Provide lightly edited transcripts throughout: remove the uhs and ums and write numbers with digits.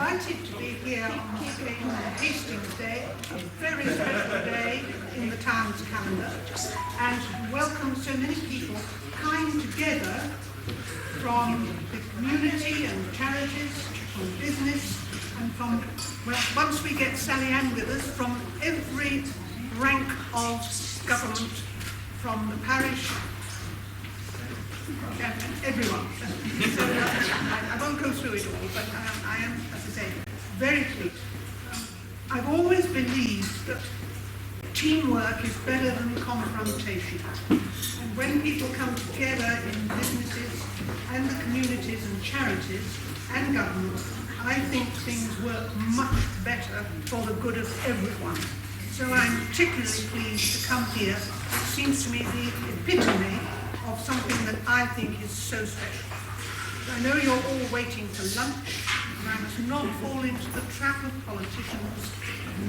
delighted to be here on Hastings Day, a very special day in the town's calendar, and to welcome so many people coming together from the community and charities, from business, and from, well, once we get Sally Ann with us, from every rank of government, from the parish, everyone. So I won't go through it all, but I am, as I say, very pleased. I've always believed that teamwork is better than confrontation. And when people come together in businesses and the communities and charities and government, I think things work much better for the good of everyone. So I'm particularly pleased to come here. It seems to me the epitome of something that I think is so special. I know you're all waiting for lunch, and I must not fall into the trap of politicians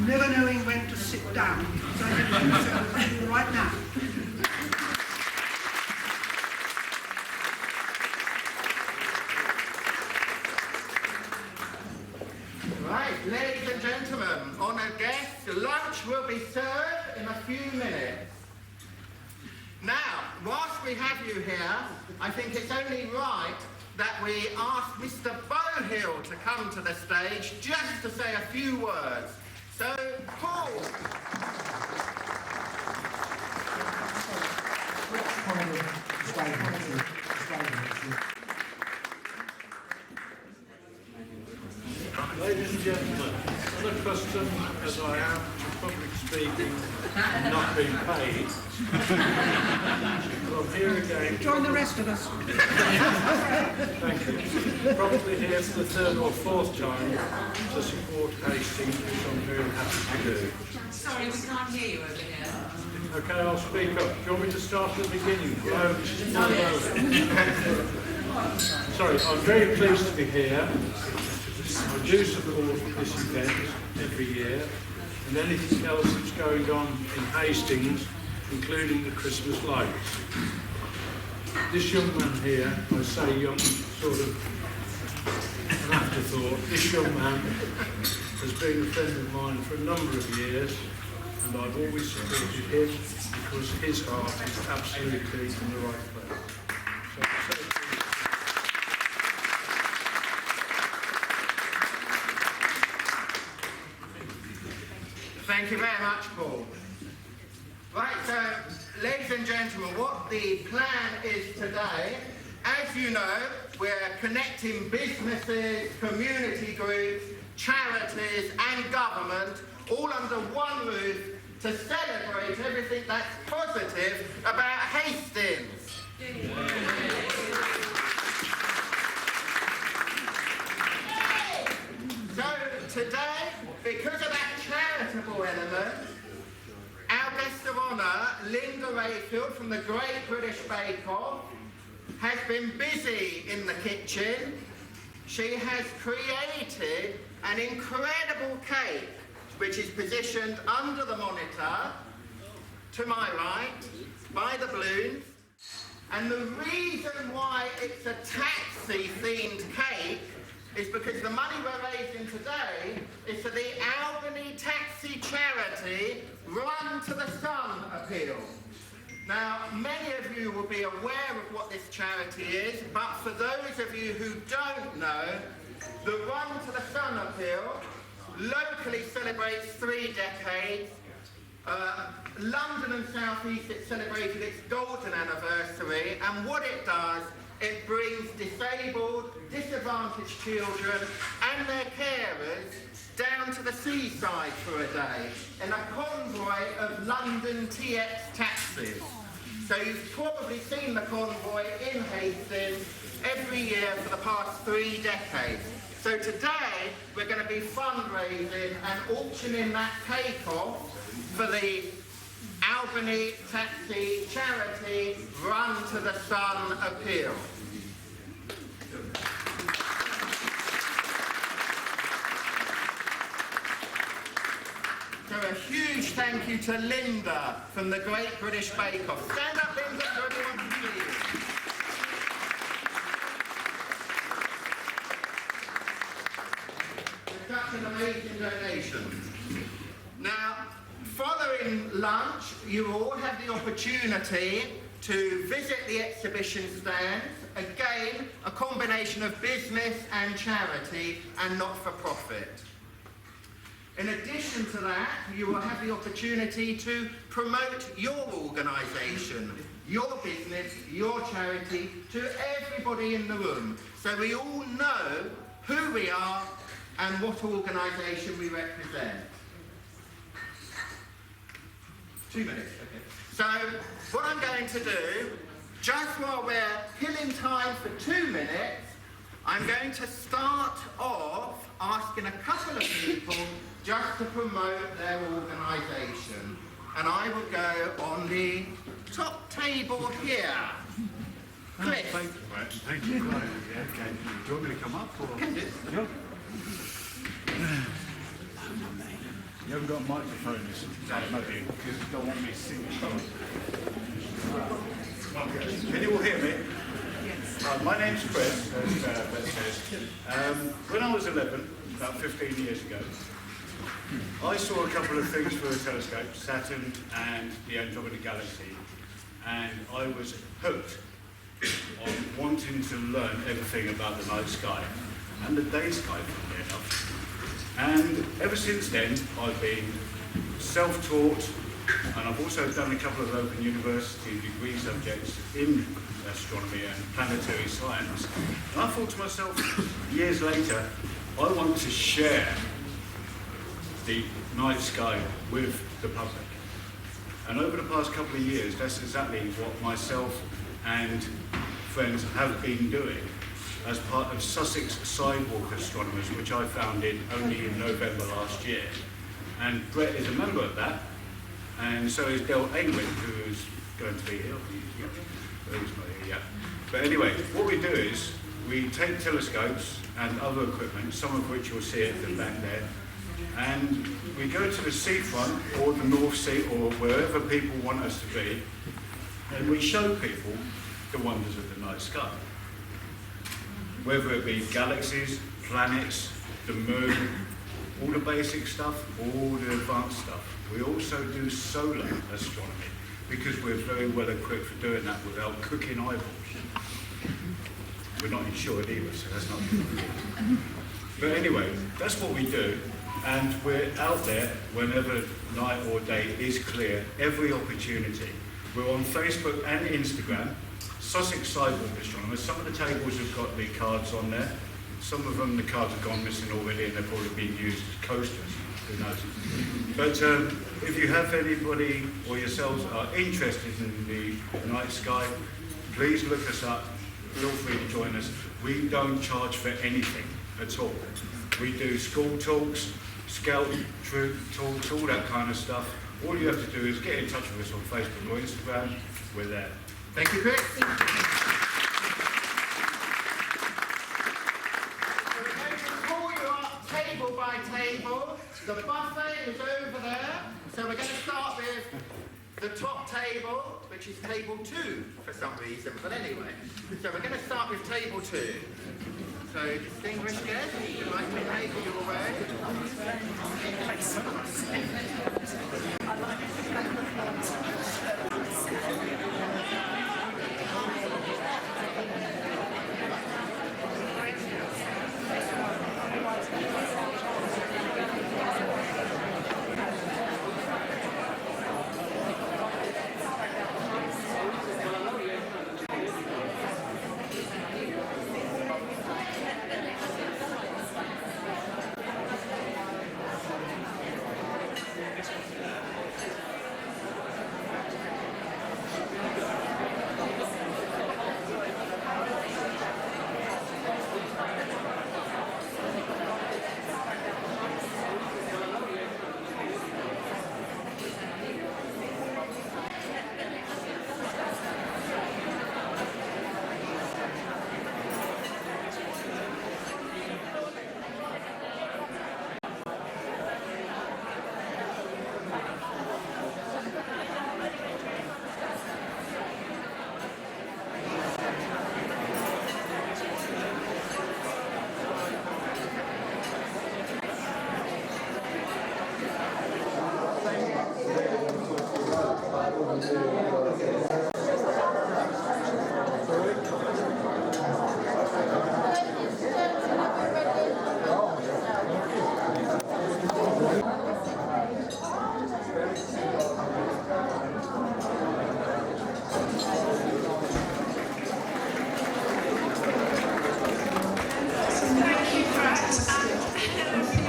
never knowing when to sit down. So I'll do right now. Right, ladies and gentlemen, honoured guests, lunch will be served in a few minutes. Now, whilst we have you here, I think it's only right that we ask Mr. Bowhill to come to the stage just to say a few words. So, Paul. Ladies and gentlemen, unaccustomed as I am to public speaking and not being paid, but I'm here again. Join the rest of us. Thank you. Probably here for the third or fourth time to support Hastings, which I'm very happy to do. Sorry, we can't hear you over here. Okay, I'll speak up. Do you want me to start at the beginning? Hello. Sorry, I'm very pleased to be here. I do support this event every year and anything else that's going on in Hastings, including the Christmas lights. This young man here, I say young, sort of an afterthought, this young man has been a friend of mine for a number of years, and I've always supported him because his heart is absolutely in the right place. So Thank you very much, Paul. Right, so, ladies and gentlemen, what the plan is today, as you know, we're connecting businesses, community groups, charities and government all under one roof to celebrate everything that's positive about Hastings. So today, because of that charitable element, our guest of honour, Linda Rayfield from the Great British Bake Off, has been busy in the kitchen. She has created an incredible cake which is positioned under the monitor, to my right, by the balloons. And the reason why it's a taxi-themed cake is because the money we're raising today is for the Albany Taxi Charity Run to the Sun appeal. Now, many of you will be aware of what this charity is, but for those of you who don't know, the Run to the Sun appeal locally celebrates 3 decades. London and South East, it celebrated its golden anniversary, and what it does, it brings disabled, disadvantaged children and their carers down to the seaside for a day in a convoy of London TX taxis. So you've probably seen the convoy in Hastings every year for the past 3 decades. So today we're going to be fundraising and auctioning that cake off for the Albany Taxi Charity Run to the Sun appeal. So a huge thank you to Linda from the Great British Bake Off. Stand up, Linda, so everyone can see you. such an amazing donation. Now, following lunch, you all have the opportunity to visit the exhibition stands. Again, a combination of business and charity and not-for-profit. In addition to that, you will have the opportunity to promote your organisation, your business, your charity to everybody in the room, so we all know who we are and what organisation we represent. 2 minutes, okay. So, what I'm going to do, just while we're killing time for 2 minutes, I'm going to start off asking a couple of people just to promote their organisation. And I will go on the top table here. Chris. Thank you. Right. Yeah, okay. Do you want me to come up? Or? Can do. Sure. You haven't got a microphone this time, have you? Because you don't want me singing. Can you all hear me? Yes. My name's Chris, as Beth says. When I was 11, about 15 years ago, I saw a couple of things through a telescope, Saturn and the Andromeda Galaxy, and I was hooked on wanting to learn everything about the night sky and the day sky, funnily enough. And ever since then, I've been self-taught, and I've also done a couple of Open University degree subjects in astronomy and planetary science. And I thought to myself, years later, I want to share the night sky with the public. And over the past couple of years, that's exactly what myself and friends have been doing as part of Sussex Sidewalk Astronomers, which I founded only in November last year. And Brett is a member of that, and so is Del Ainwin, who's going to be here. He's not here yet. But anyway, what we do is we take telescopes and other equipment, some of which you'll see at the back there, and we go to the seafront or the North Sea or wherever people want us to be, and we show people the wonders of the night sky. Whether it be galaxies, planets, the moon, all the basic stuff, all the advanced stuff. We also do solar astronomy because we're very well equipped for doing that without cooking eyeballs. We're not insured either, so that's not good. But anyway, that's what we do, and we're out there whenever night or day is clear, every opportunity. We're on Facebook and Instagram, Sussex Sidewalk Astronomers. Some of the tables have got the cards on there. Some of them, the cards have gone missing already and they're probably being used as coasters. Who knows? But if you have anybody or yourselves are interested in the night sky, please look us up. Feel free to join us. We don't charge for anything at all. We do school talks, scout troop talks, all that kind of stuff. All you have to do is get in touch with us on Facebook or Instagram. We're there. Thank you, Chris. We're going to call you up table by table. The buffet is over there. So we're going to start with the top table, which is table 2 for some reason. But anyway, so we're going to start with table 2. So, distinguished guests, would you like to make your way?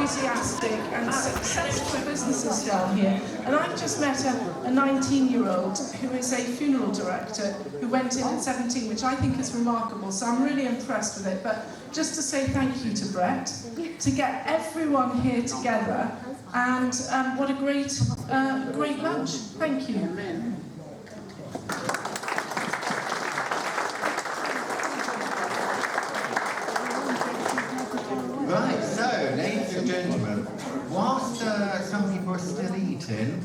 enthusiastic and successful businesses down here. And I've just met a 19-year-old who is a funeral director who went in at 17, which I think is remarkable. So I'm really impressed with it. But just to say thank you to Brett, to get everyone here together, and what a great lunch. Thank you. Right, so, ladies and gentlemen, whilst some people are still eating,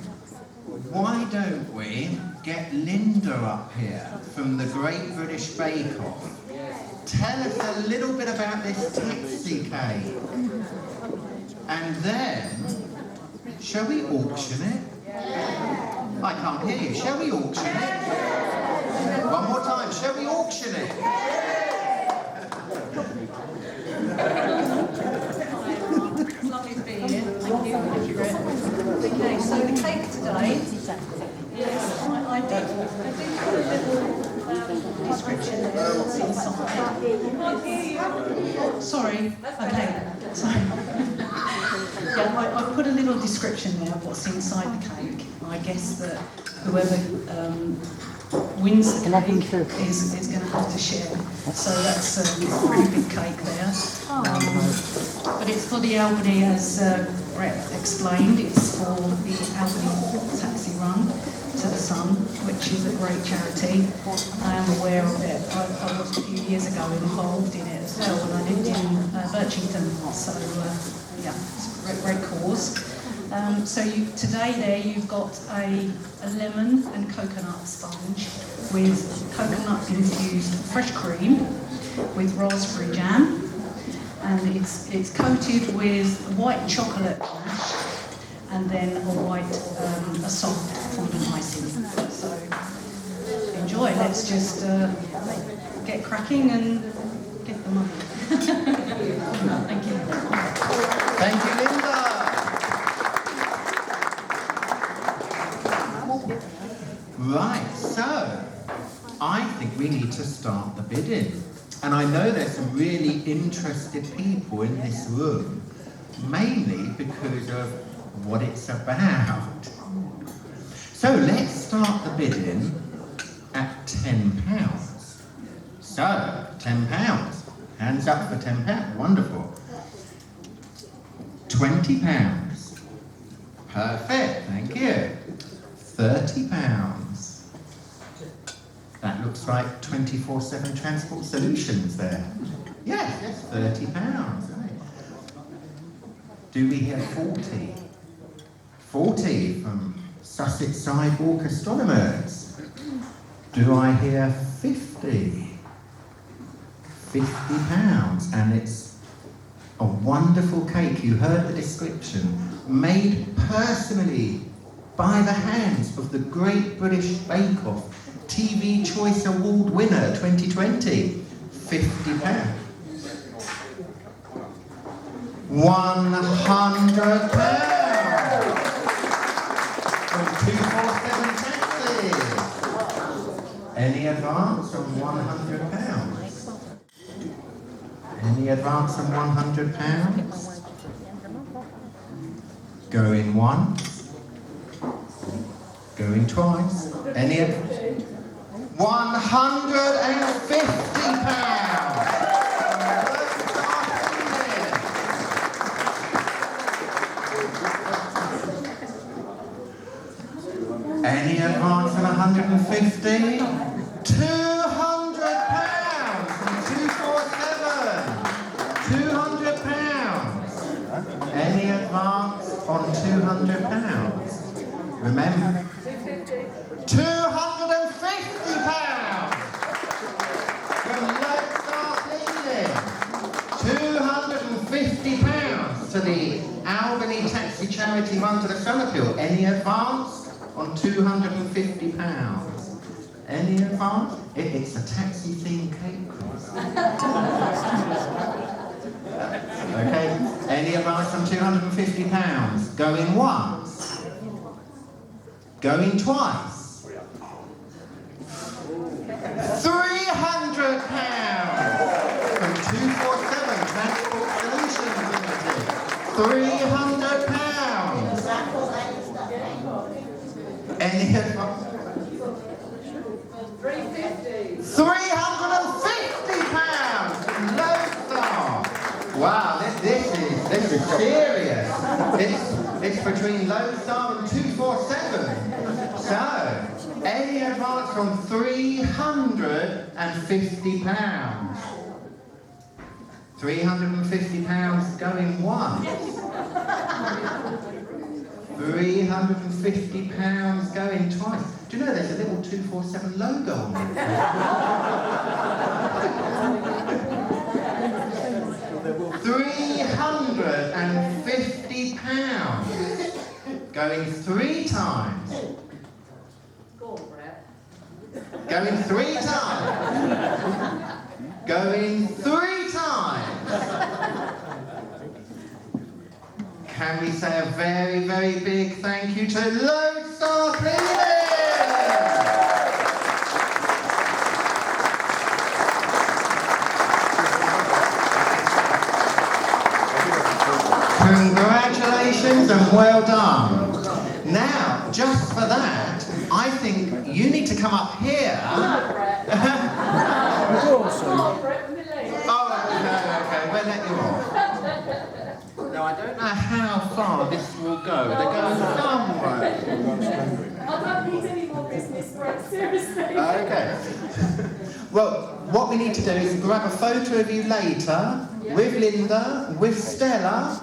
why don't we get Linda up here from the Great British Bake Off? Tell us a little bit about this taxi cake. And then, shall we auction it? I can't hear you. Shall we auction it? One more time. Shall we auction it? It's lovely to be here. Thank you. Okay, so the cake today. Yes, I did put a little description there of what's inside. Sorry. Okay. Sorry. Yeah, I put a little description there of what's inside the cake. I guess that whoever wins the cake is going to have to share. So that's a pretty big cake there. But it's for the Albany, as Brett explained, it's for the Albany Taxi Run to the Sun, which is a great charity. I am aware of it. I was a few years ago involved in it as well when I lived in Birchington. So yeah, it's a great cause. So today there you've got a lemon and coconut sponge with coconut infused fresh cream with raspberry jam, and it's coated with white chocolate ganache and then a soft fondant icing. So enjoy. Let's just get cracking and get the money. Thank you. Thank you, Linda. Right, so I think we need to start the bidding. And I know there's some really interested people in this room, mainly because of what it's about. So let's start the bidding at £10. So, £10. Hands up for £10. Wonderful. £20. Perfect, thank you. £30. That looks like 24/7 Transport Solutions there. Yes, £30. Right. Do we hear 40? 40 from Sussex Sidewalk Astronomers. Do I hear 50? £50, and it's a wonderful cake. You heard the description. Made personally by the hands of the Great British Bake Off TV Choice Award winner 2020. £50. £100 from 247 Taxis. Any advance on £100? Any advance on £100? Going once. Going twice. Any £150. Any advance on 150? £200 from 247. £200. Any advance on £200? Remember, £250 from Let's Start Leading. £250 to the Albany Taxi Charity Run to the Sun Appeal. Any advance on £250? Any advance? It's a taxi themed cake. Okay, any advance on £250? Going once? Going twice? £300 from 247 Transport Solutions Limited. £300. Any advance? £350. Lodestar. Wow, this is serious. It's between Lodestar and 247. So, any advance from £350? £350 going once. £350 going twice. Do you know there's a little 247 logo on it? £350 going 3 times. Going 3 times. Going 3 times. Can we say a very, very big thank you to Lodestar Cleaning? Congratulations and well done. Now, just for that, I think you need to come up here. Oh, okay, we'll let you off. Now, I don't know how far this will go. They're going somewhere. I don't need any more business, Brett, seriously. Okay. Well, what we need to do is grab a photo of you later with Linda, with Stella,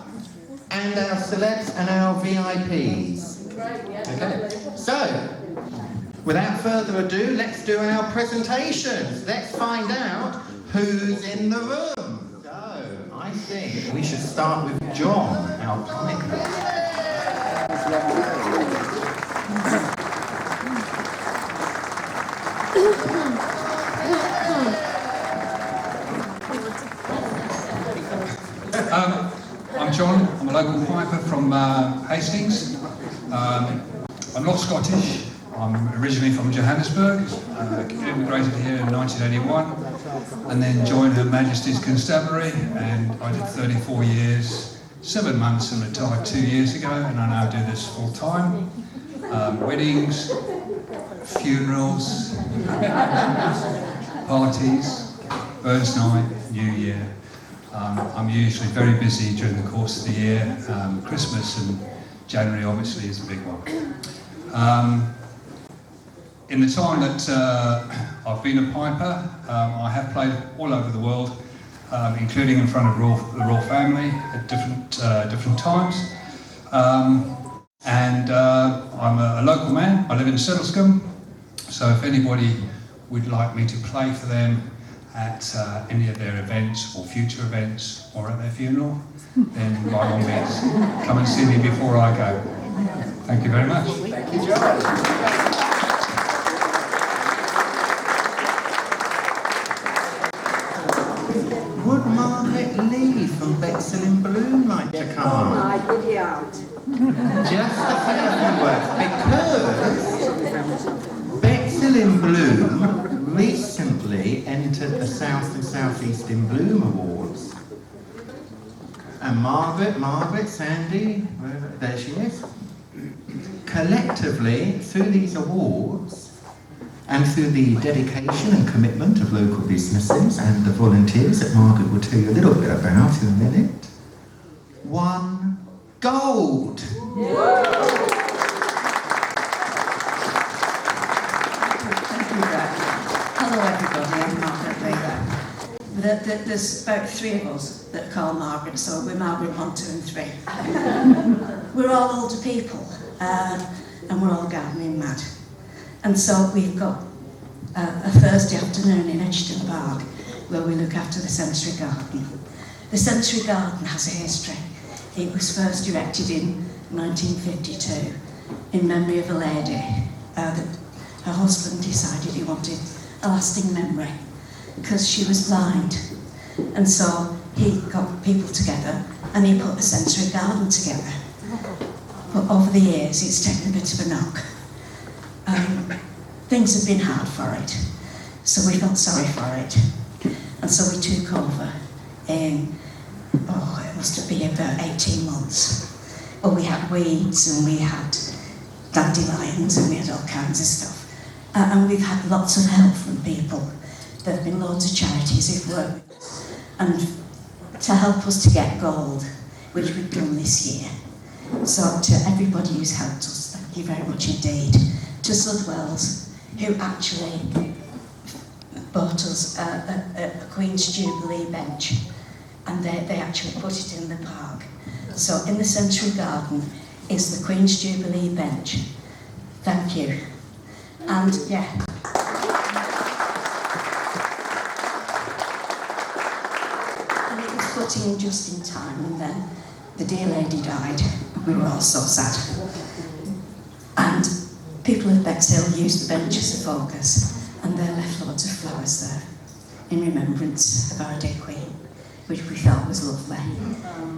and our celebs and our VIPs. Okay. So, without further ado, let's do our presentations. Let's find out who's in the room. So, I think we should start with John, our piper. I'm John. I'm a local piper from Hastings. I'm not Scottish. I'm originally from Johannesburg. Immigrated here in 1981 and then joined Her Majesty's Constabulary, and I did 34 years, 7 months, and retired 2 years ago, and I now do this full time. Weddings, funerals, parties, birds' night, New Year. I'm usually very busy during the course of the year. Christmas and January obviously is a big one. In the time that I've been a piper, I have played all over the world, including in front of the royal family at different times. I'm a local man. I live in Settlescombe, so if anybody would like me to play for them at any of their events or future events or at their funeral, then by all means, come and see me before I go. Thank you very much. Thank you, John. Would Margaret Lee from Bexhill in Bloom like to come on? Just a few words, because Bexhill in Bloom recently entered the South and South East in Bloom Awards. And Margaret, Sandy, there she is. Collectively, through these awards, and through the dedication and commitment of local businesses and the volunteers that Margaret will tell you a little bit about in a minute, won gold. Hello everybody, I'm Margaret Lee. There's about 3 of us that are called Margaret, so we're Margaret 1, 2 and 3. We're all older people, and we're all gardening mad. And so we've got a Thursday afternoon in Edgeton Park where we look after the Century Garden. The Century Garden has a history. It was first erected in 1952 in memory of a lady that her husband decided he wanted a lasting memory because she was blind. And so he got people together and he put a Century Garden together. But over the years it's taken a bit of a knock. Things have been hard for it, so we felt sorry for it. And so we took over in it must have been about 18 months. Well, we had weeds and we had dandelions and we had all kinds of stuff. And we've had lots of help from people. There have been loads of charities who've worked with us and to help us to get gold, which we've done this year. So to everybody who's helped us, thank you very much indeed. To Sudwells, who actually bought us a Queen's Jubilee bench, and they actually put it in the park. So in the Century Garden is the Queen's Jubilee bench. Thank you. And yeah. And it was put in just in time, and then the dear lady died. We were all so sad. And people in Bexhill used the bench as a focus, and they left loads of flowers there in remembrance of our dear Queen, which we thought was lovely.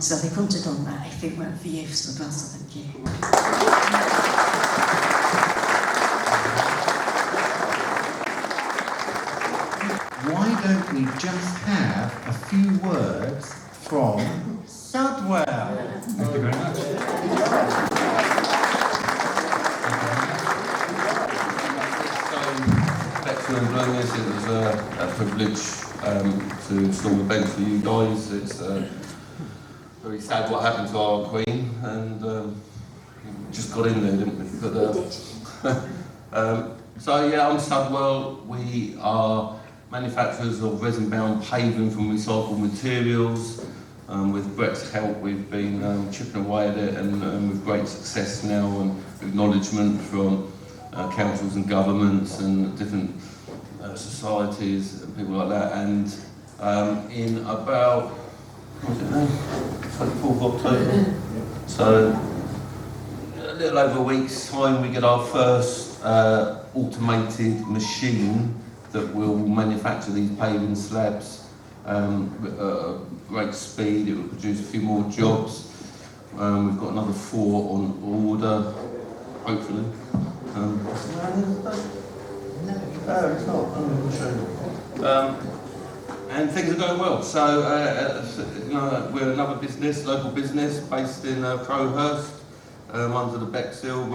So they couldn't have done that if it weren't for you, so thank you. Why don't we just have a few words from Sudwell? Thank you very much. Bexhill and Bloomers, it was a privilege to install the bench for you guys. It's very sad what happened to our Queen, and just got in there, didn't we? But, so yeah, I'm Sudwell. We are manufacturers of resin-bound paving from recycled materials. With Brett's help, we've been chipping away at it, and with great success now, and acknowledgement from councils and governments and different societies and people like that. And in about, what's it now? 24th of October. So a little over a week's time, we get our first automated machine that will manufacture these paving slabs at great speed. It will produce a few more jobs. We've got another 4 on order, hopefully. And things are going well. So, you know, we're another business, local business, based in Crowhurst, under the Bexhill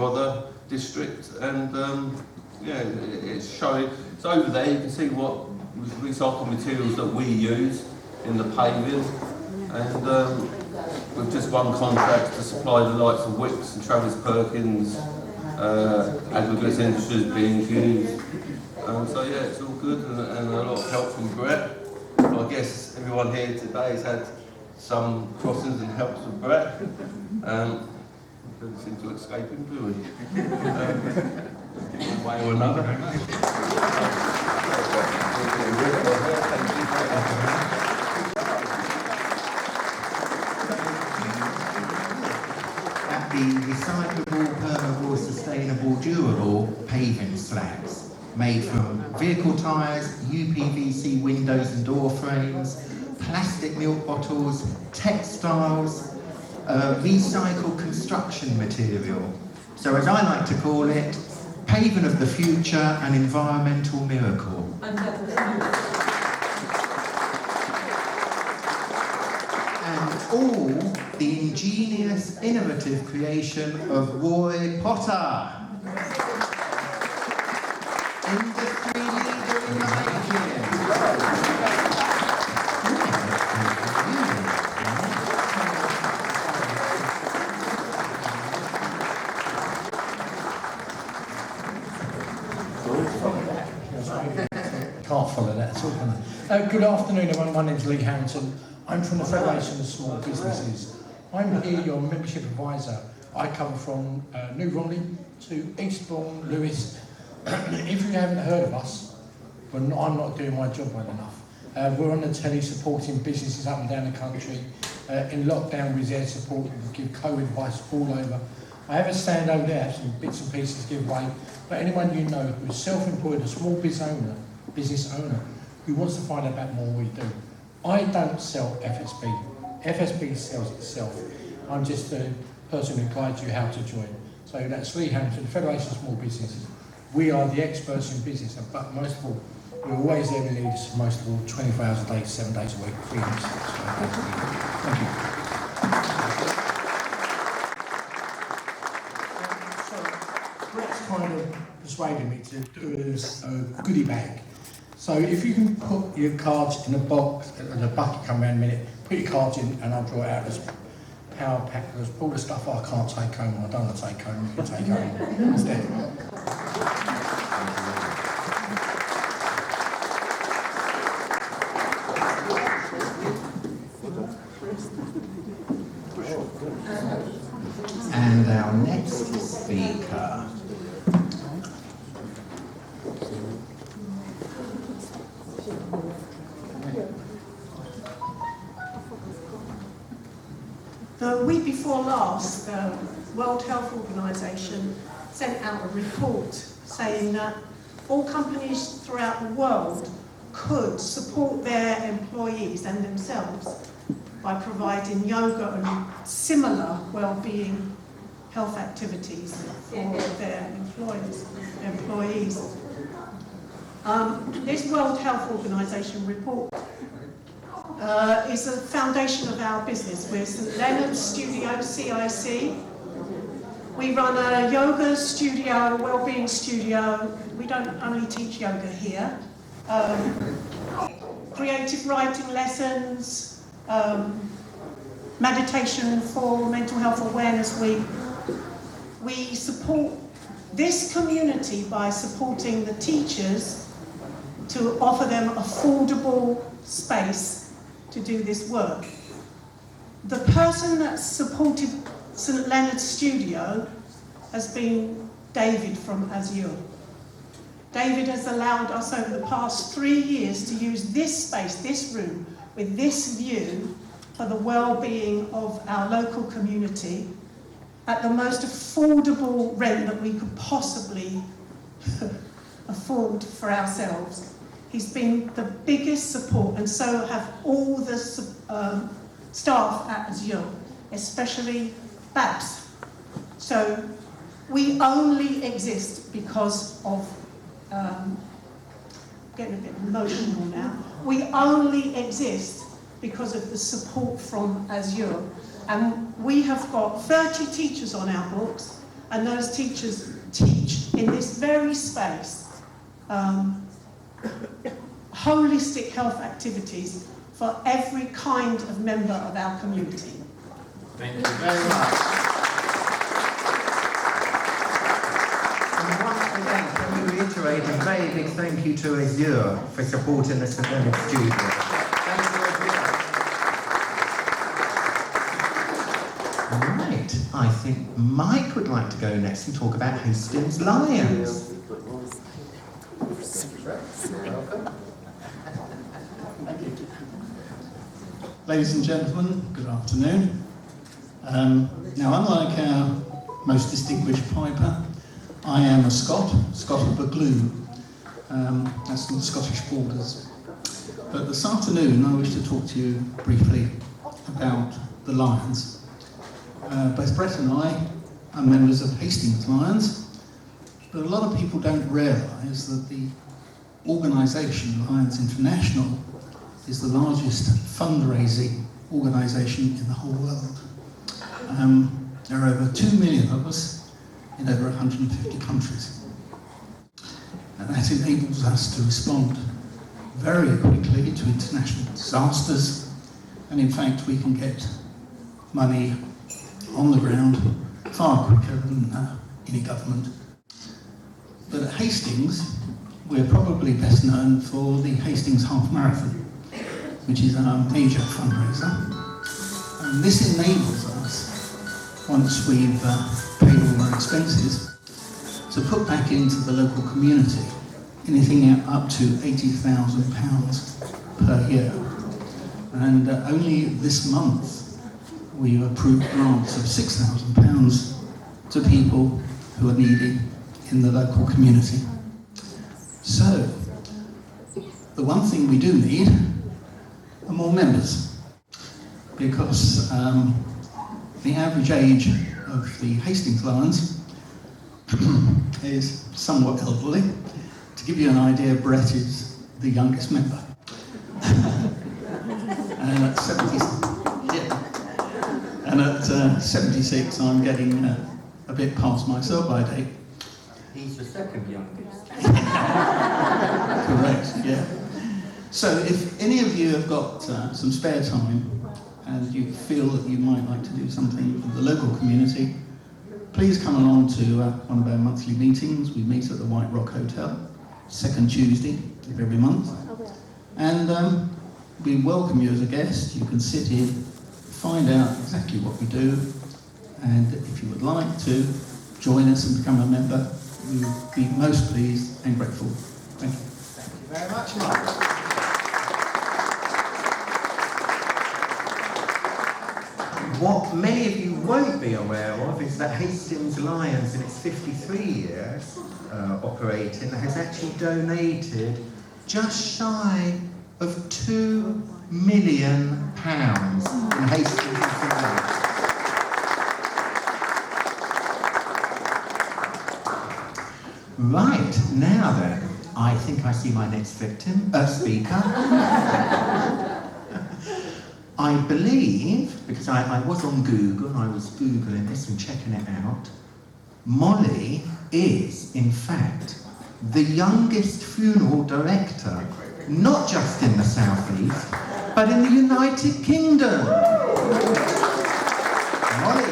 district, and yeah, it's showing. So over there you can see what recycled materials that we use in the paving, and we've just won contracts to supply the likes of Wicks and Travis Perkins, Aggregates Industries, B&Q. So yeah, it's all good, and a lot of help from Brett. I guess everyone here today has had some crossings and helps with Brett. We don't seem to escape him, do we? One way or another. At the recyclable, permeable, sustainable, durable paving slabs made from vehicle tyres, UPVC windows and door frames, plastic milk bottles, textiles, recycled construction material. So as I like to call it, paving of the future, an environmental miracle. And all the ingenious, innovative creation of Roy Potter. Industry leader in the making. Can't follow that at all, can I? Good afternoon, everyone. My name's Lee Harrington. I'm from the Federation of Small Businesses. I'm here, your membership advisor. I come from New Romney to Eastbourne, Lewis. If you haven't heard of us, I'm not doing my job well enough. We're on the telly supporting businesses up and down the country. In lockdown, we're there supporting, we give co-advice all over. I have a stand over there, some bits and pieces to give away. But anyone you know who's self-employed, a small business owner, who wants to find out about more, we do. I don't sell FSB. FSB sells itself. I'm just the person who guides you how to join. So that's Lee Hampton, Federation of Small Businesses. We are the experts in business, but most of all, We're always there in need of most of all, 24 hours a day, 7 days a week, 365 days a week. Thank you. So, Brett's kind of persuaded me to do a goodie bag. So if you can put your cards in a box, and a bucket come around in a minute, put your cards in and I'll draw it out as power pack. There's all the stuff I can't take home, I don't want to take home, you can take home instead. And our next speaker. The week before last, the World Health Organization sent out a report saying that all companies throughout the world could support their employees and themselves by providing yoga and similar well-being health activities for their employees. This World Health Organization report is a foundation of our business. We're St Leonard's Studio, CIC. We run a yoga studio, wellbeing studio. We don't only teach yoga here. Creative writing lessons, meditation for Mental Health Awareness Week. We support this community by supporting the teachers to offer them affordable space to do this work. The person that supported St Leonard's Studio has been David from AZURE. David has allowed us over the past 3 years to use this space, this room, with this view for the well-being of our local community at the most affordable rent that we could possibly afford for ourselves. He's been the biggest support, and so have all the staff at AZURE, especially Babs. So we only exist because of, getting a bit emotional now, we only exist because of the support from AZURE. And we have got 30 teachers on our books, and those teachers teach in this very space holistic health activities for every kind of member of our community. Thank you very much. And once again, can we reiterate a very big thank you to AZURE for supporting the St Leonard's Studio. Thank you, AZURE. Right, I think Mike would like to go next and talk about Hastings Lions. Welcome. Ladies and gentlemen, good afternoon. Now, unlike our most distinguished piper, I am a Scot of Buccleuch. That's on the Scottish borders. But this afternoon, I wish to talk to you briefly about the Lions. Both Brett and I are members of Hastings Lions, but a lot of people don't realise that the organisation, Lions International, is the largest fundraising organisation in the whole world. There are over 2 million of us in over 150 countries. And that enables us to respond very quickly to international disasters, and in fact we can get money on the ground far quicker than any government. But at Hastings, we're probably best known for the Hastings Half Marathon, which is our major fundraiser. And this enables us, once we've paid all our expenses, to put back into the local community anything up to £80,000 per year. And only this month, we've approved grants of £6,000 to people who are needy in the local community. So, the one thing we do need are more members, because the average age of the Hastings Lions is somewhat elderly. To give you an idea, Brett is the youngest member. And at 76, I'm getting a bit past my sell-by date. He's the second youngest. Correct, yeah. So if any of you have got some spare time and you feel that you might like to do something for the local community, please come along to one of our monthly meetings. We meet at the White Rock Hotel, second Tuesday of every month. And we welcome you as a guest. You can sit in, find out exactly what we do, and if you would like to join us and become a member, we would be most pleased and grateful. Thank you. Thank you very much, Mark. What many of you won't be aware of is that Hastings Lions, in its 53 years operating, has actually donated just shy of £2 million in Hastings Lions. Right, now then, I think I see my next speaker. I believe, because I was on Google and I was Googling this and checking it out, Molly is, in fact, the youngest funeral director, not just in the South East, but in the United Kingdom. Molly,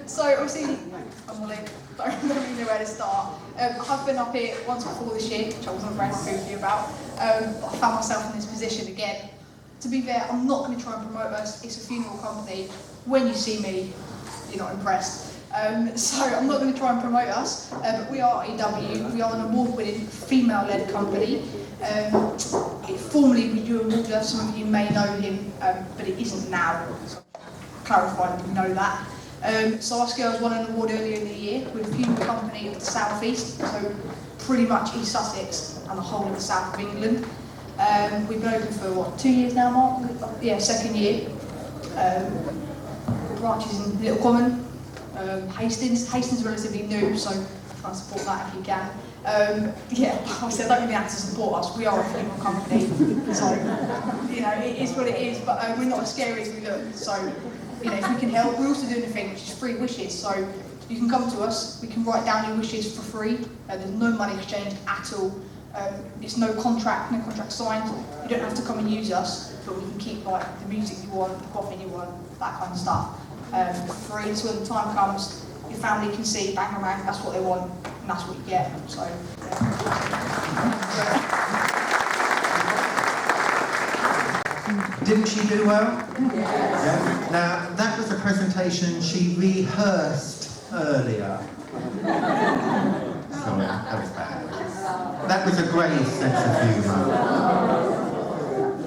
So obviously, I'm Molly, don't really know where to start. I've been up here once before this year, which I wasn't very happy with you about. I found myself in this position again. To be fair, I'm not going to try and promote us. It's a funeral company. When you see me, you're not impressed. So I'm not going to try and promote us, but we are AW. We are an award-winning female-led company. Formerly we do award us, some of you may know him, but it isn't now. So clarifying, you know that. So us girls won an award earlier in the year with a funeral company of the South East, so pretty much East Sussex and the whole of the south of England. We've been open for what, 2 years now, Mark? Yeah, second year. Branches in Little Common, Hastings. Hastings is relatively new, so try and support that if you can. Yeah, obviously I don't really have to support us. We are a funeral company, so you know it is what it is. But we're not as scary as we look. So you know, if we can help, we're also doing a thing which is free wishes. So you can come to us. We can write down your wishes for free. There's no money exchange at all. It's no contract signed. You don't have to come and use us, but we can keep like the music you want, the coffee you want, that kind of stuff for free. So when the time comes, your family can see, bang bang, that's what they want, and that's what you get. So. Didn't she do well? Yeah. Now that was a presentation she rehearsed earlier. Sorry, that was bad. That was a great sense of humour.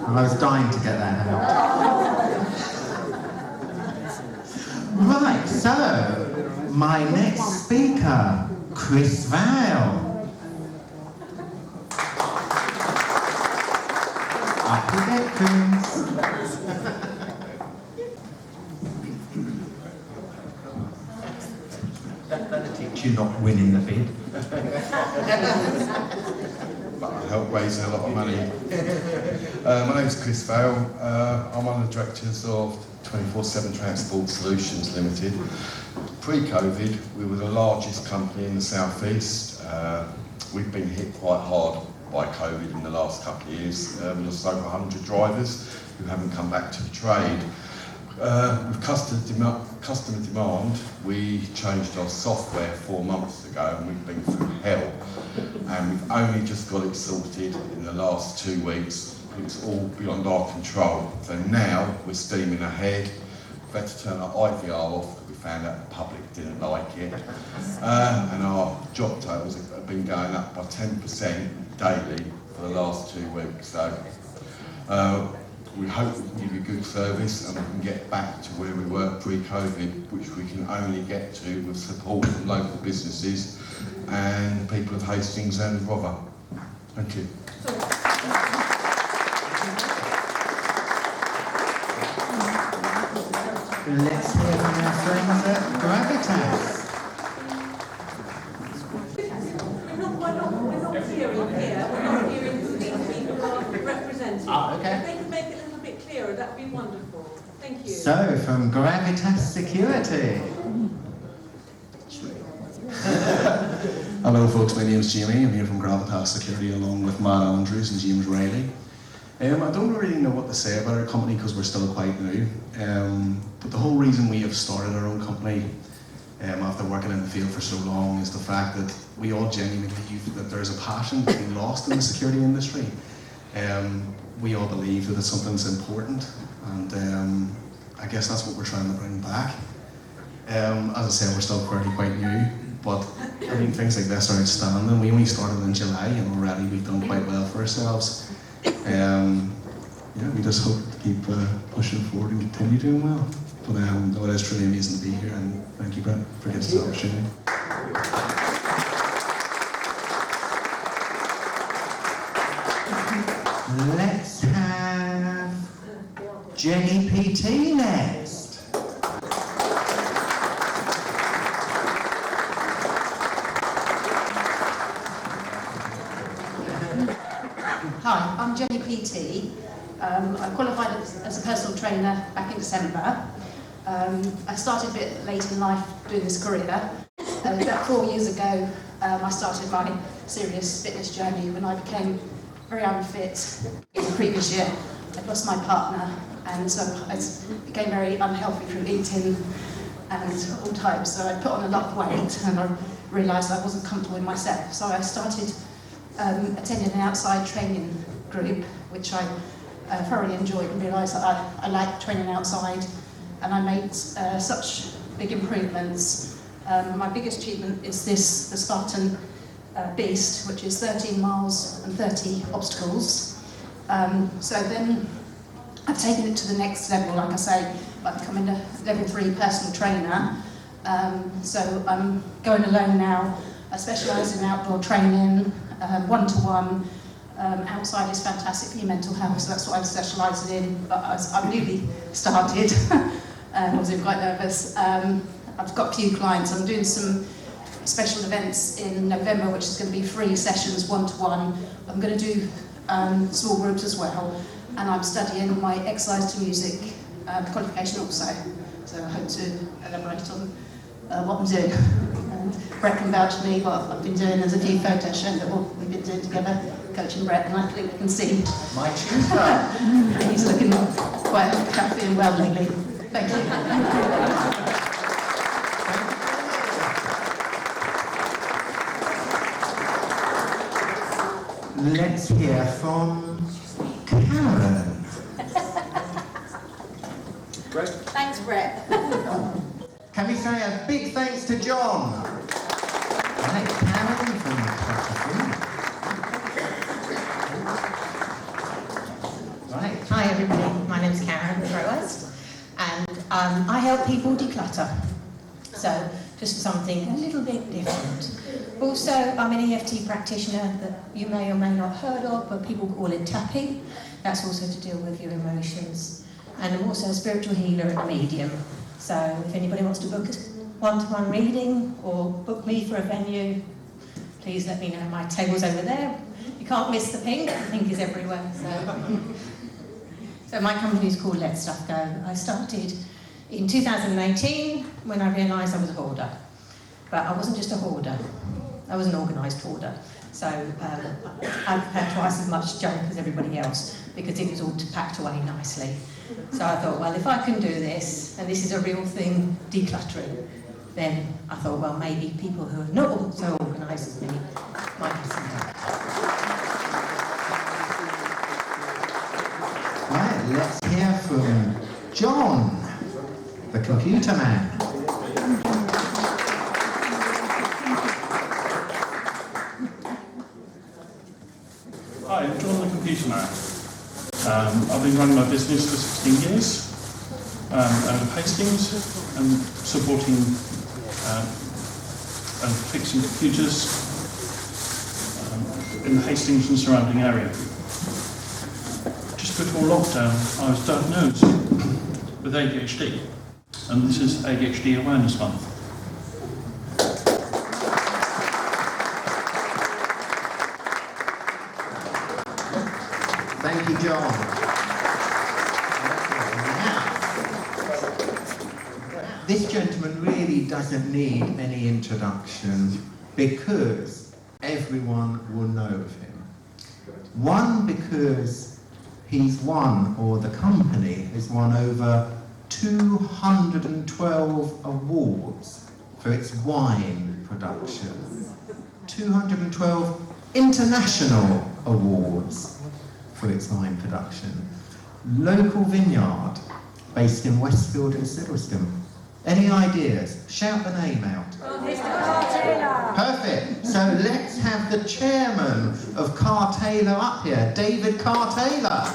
I was dying to get that out. Right, so, my next speaker, Chris Vale. Up you get, Chris. That'll teach you not winning the bid. But I help raise a lot of money. My name's Chris Vale. I'm one of the directors of 24/7 Transport Solutions Limited. Pre-COVID, we were the largest company in the South East. We've been hit quite hard by COVID in the last couple of years. We lost over 100 drivers who haven't come back to the trade. With customer demand, we changed our software 4 months ago and we've been through hell. And we've only just got it sorted in the last 2 weeks. It's all beyond our control. So now we're steaming ahead. We've had to turn our IVR off because we found out the public didn't like it. And our job totals have been going up by 10% daily for the last 2 weeks. So we hope we can give you good service and we can get back to where we were pre-COVID, which we can only get to with support from local businesses and people of Hastings and Rother. Thank you. Let's hear from our friends at Gravitas. We're not hearing here, we're not hearing who these people are representing. Okay. If they could make it a little bit clearer, that would be wonderful. Thank you. So, from Gravitas Security. Hello folks, my name is Jamie. I'm here from Gravitas Security along with Matt Andrews and James Riley. I don't really know what to say about our company because we're still quite new. But the whole reason we have started our own company after working in the field for so long is the fact that we all genuinely believe that there's a passion that's been lost in the security industry. We all believe that it's something that's important, and I guess that's what we're trying to bring back. As I said, we're still fairly quite new, but I mean things like this are outstanding. We only started in July and already we've done quite well for ourselves. Yeah, we just hope to keep pushing forward and continue doing well. But no, it is truly amazing to be here, and thank you, Brent, for giving us the opportunity. Let's have Jenny PT next. Hi, I'm Jenny PT. I qualified as a personal trainer back in December. I started a bit late in life doing this career. About 4 years ago, I started my serious fitness journey when I became very unfit. In the previous year, I lost my partner, and so I became very unhealthy through eating and all types. So I put on a lot of weight, and I realised I wasn't comfortable in myself. So I started attending an outside training group, which I thoroughly enjoyed, and realised that I liked training outside, and I made such big improvements. My biggest achievement is the Spartan Beast, which is 13 miles and 30 obstacles. So then I've taken it to the next level, like I say, by becoming a level 3 personal trainer. So I'm going alone now. I specialise in outdoor training, one-to-one. Outside is fantastic for your mental health, so that's what I'm specialising in. But I've newly started, I was quite nervous. I've got a few clients. I'm doing some special events in November, which is going to be 3 sessions, one-to-one. I'm going to do small groups as well, and I'm studying my exercise to music qualification also. So I hope to elaborate on what I'm doing. And Brett can vouch for me what I've been doing. There's a few photos showing that what we've been doing together, coaching Brett, and I think you can see my tutor. He's looking quite happy and well lately. Thank you. Let's hear from Karen. Great. Thanks, Brett. Can we say a big thanks to John? Right, Karen from Right, hi everybody, my name's Karen Rowest, and I help people declutter. So, just something a little bit different. Also, I'm an EFT practitioner that you may or may not have heard of, but people call it tapping. That's also to deal with your emotions. And I'm also a spiritual healer and a medium. So if anybody wants to book a one-to-one reading or book me for a venue, please let me know. My table's over there. You can't miss the pink. The pink is everywhere. So my company is called Let Stuff Go. I started in 2018 when I realised I was a hoarder. But I wasn't just a hoarder. I was an organised hoarder. So I've had twice as much junk as everybody else because it was all packed away nicely. So I thought, well, if I can do this, and this is a real thing, decluttering, then I thought, well, maybe people who are not so organised as me might have some help. Right, let's hear from John, the computer man. Hi, I'm John the Computer Man. I've been running my business for 16 years out of Hastings and supporting and fixing computers in the Hastings and surrounding area. Just before lockdown, I was diagnosed with ADHD. and this is ADHD Awareness Month. Thank you, John. This gentleman really doesn't need any introduction because everyone will know of him. One, because he's won, or the company has won, over 212 awards for its wine production. 212 international awards for its wine production. Local vineyard based in Westfield and Siddleston. Any ideas? Shout the name out. Mr. Carr-Taylor. Perfect. So let's have the chairman of Carr-Taylor up here, David Carr-Taylor.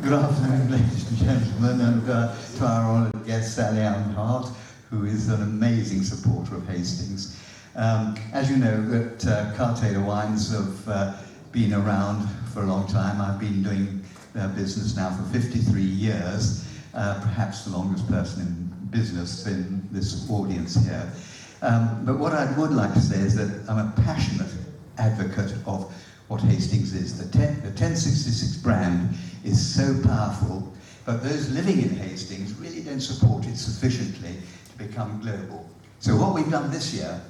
Good afternoon, ladies and gentlemen, and to our honoured guest, Sally Hart, who is an amazing supporter of Hastings. As you know, that Carr-Taylor Wines have been around for a long time. I've been doing business now for 53 years, perhaps the longest person in business in this audience here. But what I would like to say is that I'm a passionate advocate of what Hastings is. The 1066 brand is so powerful, but those living in Hastings really don't support it sufficiently to become global. So what we've done this year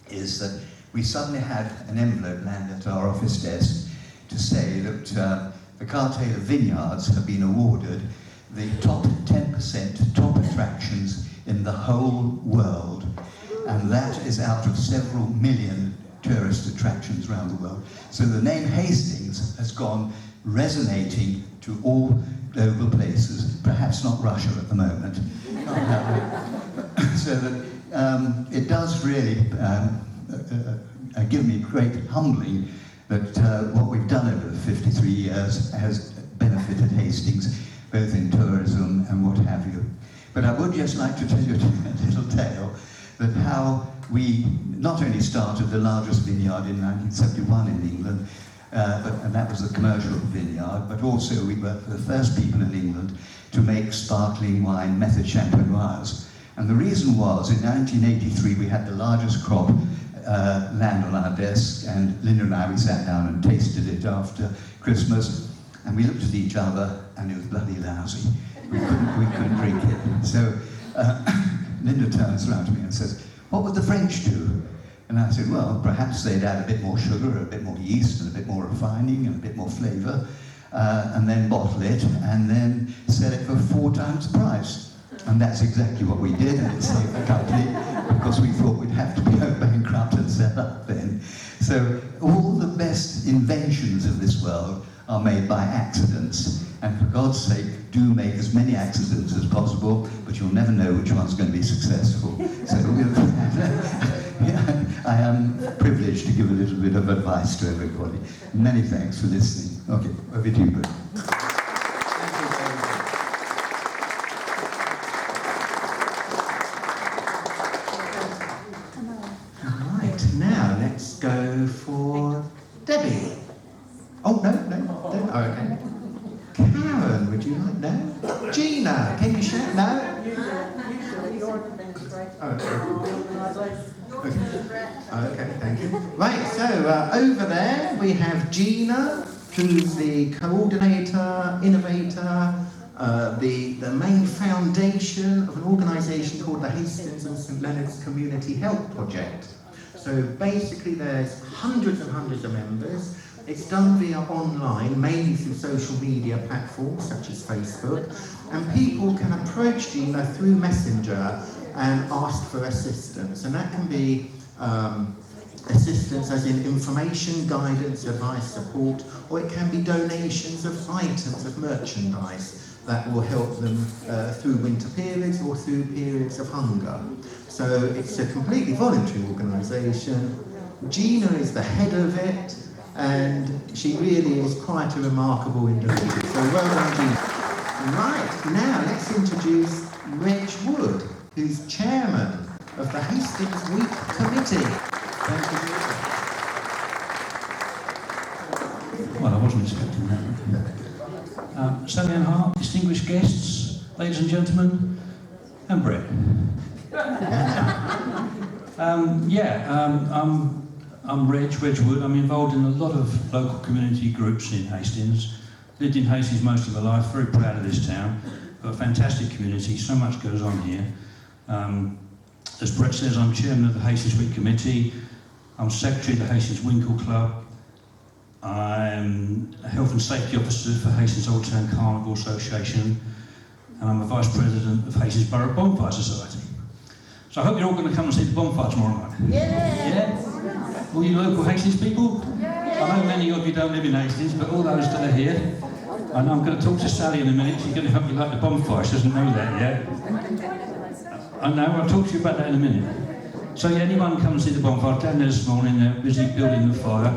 is that we suddenly had an envelope land at our office desk to say that the Carr-Taylor vineyards have been awarded the top 10% top attractions in the whole world, and that is out of several million tourist attractions around the world. So the name Hastings has gone resonating to all global places, perhaps not Russia at the moment. So that it does really give me great humbling that what we've done over the 53 years has benefited Hastings, both in tourism and what have you. But I would just like to tell you a little tale that how we not only started the largest vineyard in 1971 in England, and that was a commercial vineyard, but also we were the first people in England to make sparkling wine method champenoise. And the reason was, in 1983 we had the largest crop land on our desk, and Linda and I, we sat down and tasted it after Christmas, and we looked at each other and it was bloody lousy. We couldn't drink it. So Linda turns around to me and says, "What would the French do?" And I said, well, perhaps they'd add a bit more sugar, a bit more yeast, and a bit more refining, and a bit more flavour, and then bottle it, and then sell it for 4 times the price. And that's exactly what we did, and it saved the company, because we thought we'd have to go bankrupt and set up then. So all the best inventions of this world are made by accidents. And for God's sake, do make as many accidents as possible, but you'll never know which one's going to be successful. So I am privileged to give a little bit of advice to everybody. Many thanks for listening. Okay, over to you, Bert. Right, now let's go for Debbie. Oh, no, oh, okay. Karen, would you like no? Gina, can you shout no? Okay, thank you. Right, so over there we have Gina, who's the coordinator, innovator, the main foundation of an organisation called the Hastings and St Leonard's Community Health Project. So basically there's hundreds and hundreds of members. It's done via online, mainly through social media platforms such as Facebook, and people can approach Gina through Messenger and ask for assistance. And that can be assistance as in information, guidance, advice, support, or it can be donations of items of merchandise that will help them through winter periods or through periods of hunger. So it's a completely voluntary organisation. Gina is the head of it, and she really is quite a remarkable individual. So well done, Gina. Right, now let's introduce Reg Wood, who's chairman of the Hastings Week Committee. Thank you. Well, I wasn't expecting that. Sally Ann Hart, distinguished guests, ladies and gentlemen, and Brett. I'm Reg Wood. I'm involved in a lot of local community groups in Hastings. Lived in Hastings most of my life, very proud of this town. Got a fantastic community, so much goes on here. As Brett says, I'm chairman of the Hastings Week Committee. I'm secretary of the Hastings Winkle Club. I'm a health and safety officer for Hastings Old Town Carnival Association. And I'm a vice president of Hastings Borough Bonfire Society. So I hope you're all going to come and see the bonfire tomorrow night. Yeah? All you local Hastings people? I know many of you don't live in Hastings, but all those that are here. And I'm going to talk to Sally in a minute. She's going to help you light the bonfire. She doesn't know that yet. I know, I'll talk to you about that in a minute. So yeah, anyone come and see the bonfire? Down there this morning, they're busy building the fire.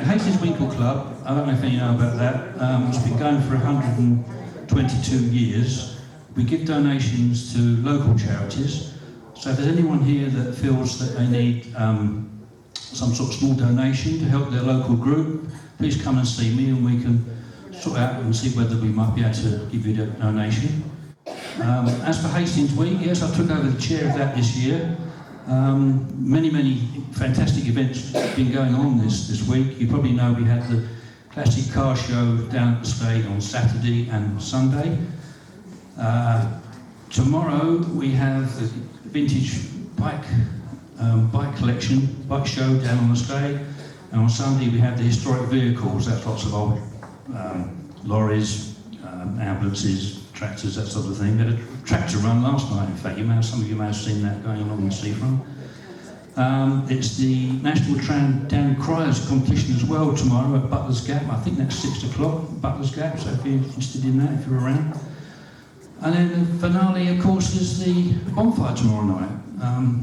Hastings Winkle Club, I don't know if you know about that. It's been going for 122 years. We give donations to local charities. So if there's anyone here that feels that they need some sort of small donation to help their local group, please come and see me and we can sort out and see whether we might be able to give you a donation. As for Hastings Week, yes, I took over the chair of that this year. Many fantastic events have been going on this week. You probably know we had the classic car show down at the Stag on Saturday and Sunday. Tomorrow we have the vintage bike collection, bike show down on the Stag, and on Sunday we have the historic vehicles. That's lots of old lorries, ambulances, tractors, that sort of thing. We had a tractor run last night, in fact. Some of you may have seen that going along the seafront. It's the National Down Criers competition as well tomorrow at Butler's Gap. I think that's 6 o'clock, Butler's Gap, so if you're interested in that, if you're around. And then the finale, of course, is the bonfire tomorrow night.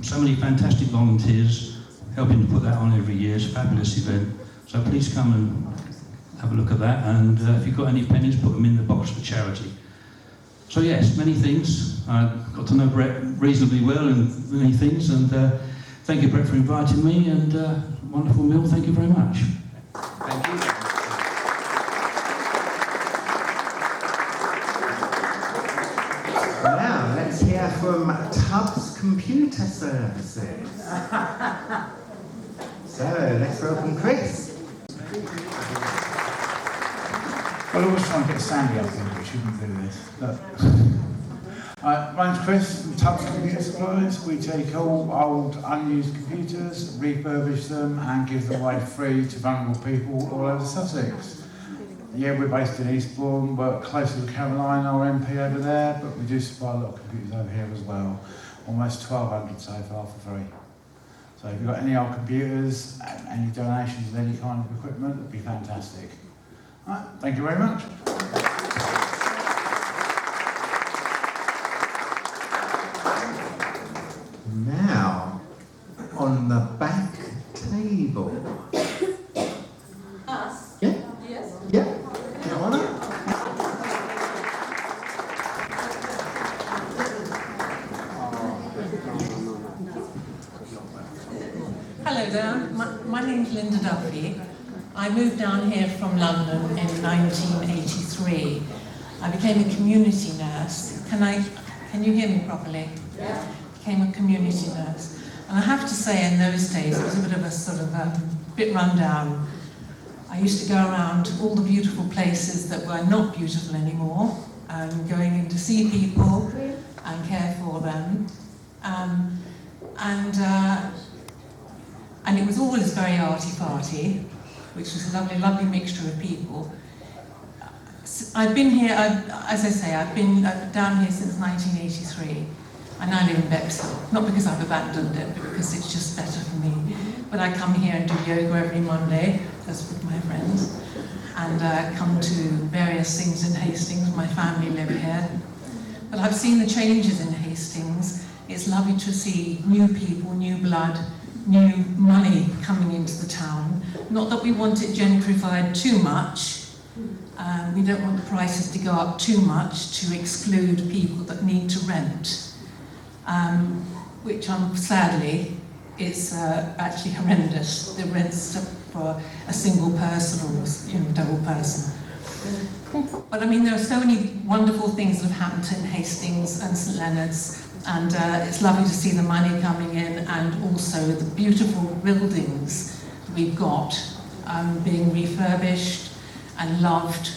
So many fantastic volunteers helping to put that on every year. It's a fabulous event. So please come and have a look at that. And if you've got any pennies, put them in the box for charity. So yes, many things. I got to know Brett reasonably well and many things. And thank you, Brett, for inviting me. And wonderful meal. Thank you very much. Thank you. Now, let's hear from Tubbs Computer Services. So, let's welcome Chris. Well, I always try and get Sandy up here, but we shouldn't do this. My name's Chris from Tubbs Computer Supplies. We take all old, unused computers, refurbish them, and give them away free to vulnerable people all over Sussex. Yeah, we're based in Eastbourne, work closely with Caroline, our MP over there, but we do supply a lot of computers over here as well. Almost 1,200 so far for free. So if you've got any old computers, any donations of any kind of equipment, that'd be fantastic. All right, thank you very much. Now, on the back table. Us? Yeah? Yes? Yeah? Come on up. Hello there, my name's Linda Duffy. I moved down here from London in 1983. I became a community nurse. Can you hear me properly? Yeah. Became a community nurse. And I have to say, in those days, it was a bit of a sort of bit run down. I used to go around all the beautiful places that were not beautiful anymore, and going in to see people and care for them. And it was always very arty-farty, which was a lovely, lovely mixture of people. I've been here, as I say, I've been down here since 1983. I now live in Bexhill, not because I've abandoned it, but because it's just better for me. But I come here and do yoga every Monday, as with my friends, and come to various things in Hastings. My family live here. But I've seen the changes in Hastings. It's lovely to see new people, new blood, new money coming into the town. Not that we want it gentrified too much. We don't want the prices to go up too much to exclude people that need to rent, which sadly it's actually horrendous. The rents for a single person or double person. But I mean, there are so many wonderful things that have happened in Hastings and St Leonard's, and it's lovely to see the money coming in, and also the beautiful buildings that we've got being refurbished and loved.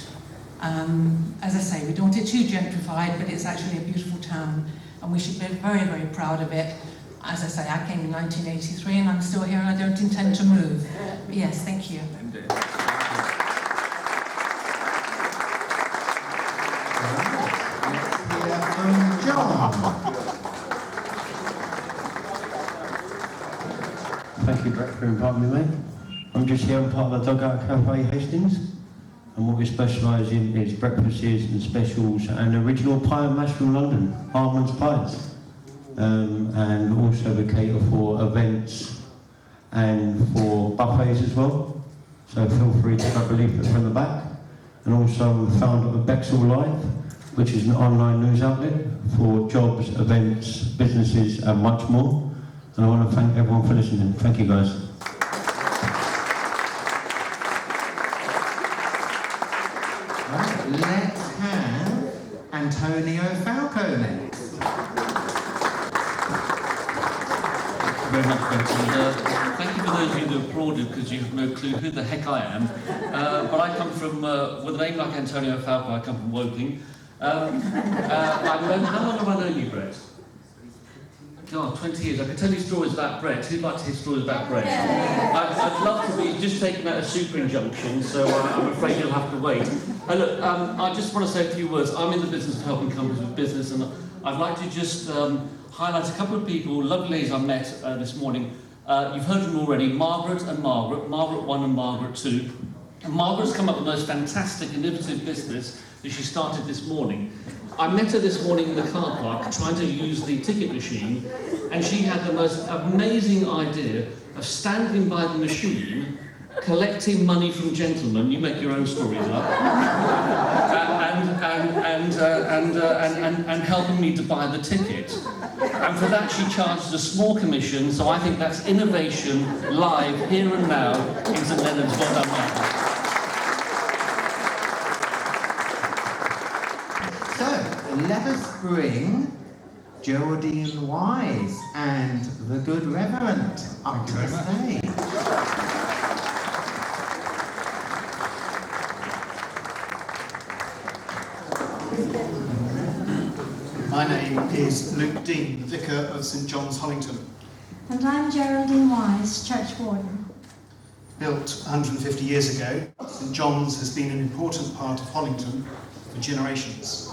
As I say, we don't want it too gentrified, but it's actually a beautiful town, and we should be very, very proud of it. As I say, I came in 1983 and I'm still here and I don't intend to move. But yes, thank you. John. Thank you, Brett, for inviting me, mate. I'm just here, I'm part of the Dugout Cafe Hastings, and what we specialise in is breakfasts and specials and original pie and mash from London, Harmon's Pies. And also we cater for events and for buffets as well. So feel free to grab a leaflet from the back. And also I'm the founder of Bexel Live, which is an online news outlet for jobs, events, businesses and much more. And I want to thank everyone for listening. Thank you guys. Right, let's have Antonio Falco next. Very much, Brett, and thank you for those of you that applauded because you have no clue who the heck I am. But I come from, with a name like Antonio Falco, I come from Woking. How long have I known you, Brett? God, 20 years. I could tell you stories about Brett. Who'd like to hear stories about Brett? I'd love to be just taken out a super injunction, so I'm afraid you'll have to wait. Look, I just want to say a few words. I'm in the business of helping companies with business, and I'd like to just highlight a couple of people, lovely ladies I met this morning. You've heard from them already, Margaret and Margaret 1 and Margaret 2. And Margaret's come up with the most fantastic, innovative business that she started this morning. I met her this morning in the car park trying to use the ticket machine, and she had the most amazing idea of standing by the machine, collecting money from gentlemen, you make your own stories up, and helping me to buy the ticket. And for that she charges a small commission, so I think that's innovation live here and now in St Leonard's. Well done, Michael. Let us bring Geraldine Wise and the Good Reverend up to the stage. My name is Luke Dean, the Vicar of St John's, Hollington. And I'm Geraldine Wise, Church Warden. Built 150 years ago, St John's has been an important part of Hollington for generations.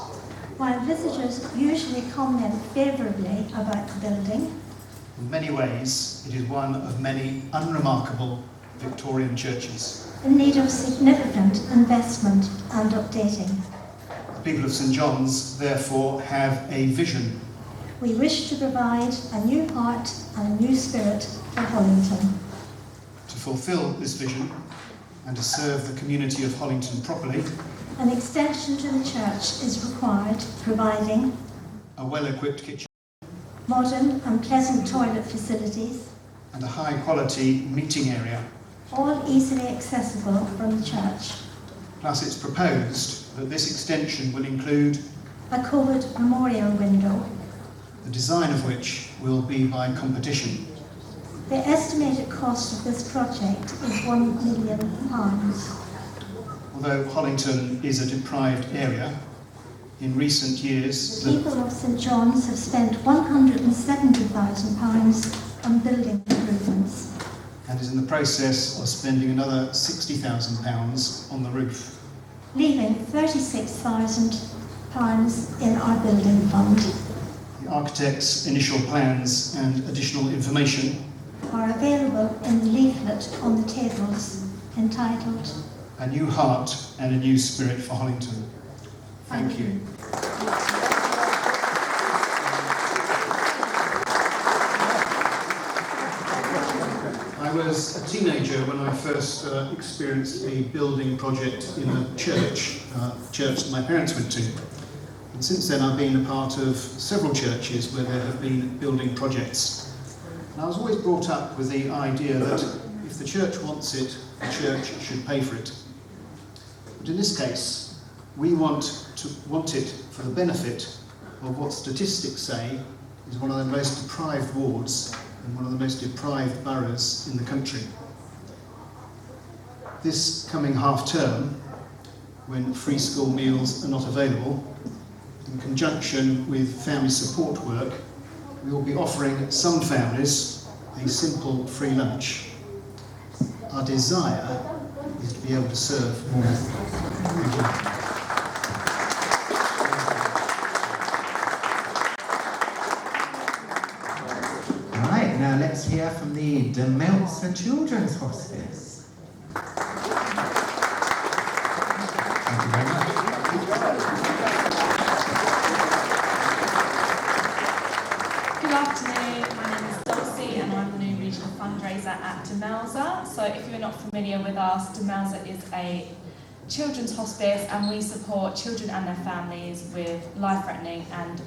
While visitors usually comment favourably about the building, in many ways, it is one of many unremarkable Victorian churches. in need of significant investment and updating. The people of St John's, therefore, have a vision. We wish to provide a new heart and a new spirit for Hollington. To fulfil this vision and to serve the community of Hollington properly, An extension to the church is required, providing a well-equipped kitchen modern and pleasant toilet facilities, and a high-quality meeting area. all easily accessible from the church. Plus, it's proposed that this extension will include A covered memorial window. the design of which will be by competition. The estimated cost of this project is £1 million. Although Hollington is a deprived area, in recent years The people of St John's have spent £170,000 on building improvements. and is in the process of spending another £60,000 on the roof. Leaving £36,000 in our building fund. The architect's initial plans and additional information Are available in the leaflet on the tables entitled A New Heart and a New Spirit for Hollington. Thank you. I was a teenager when I first experienced a building project in a church that my parents went to. And since then I've been a part of several churches where there have been building projects. And I was always brought up with the idea that if the church wants it, the church should pay for it. But in this case, we want it for the benefit of what statistics say is one of the most deprived wards and one of the most deprived boroughs in the country. This coming half term, when free school meals are not available, in conjunction with family support work, we will be offering some families a simple free lunch. Our desire is to be able to serve more. Thank you. Right, now let's hear from the De Meltzer Children's Hospice. Thank you very much. Good afternoon, my name is Dulcie and I'm the new regional fundraiser at De Meltzer. So if you're not familiar with us, De Meltzer is a children's hospice and we support children and their families with life-threatening and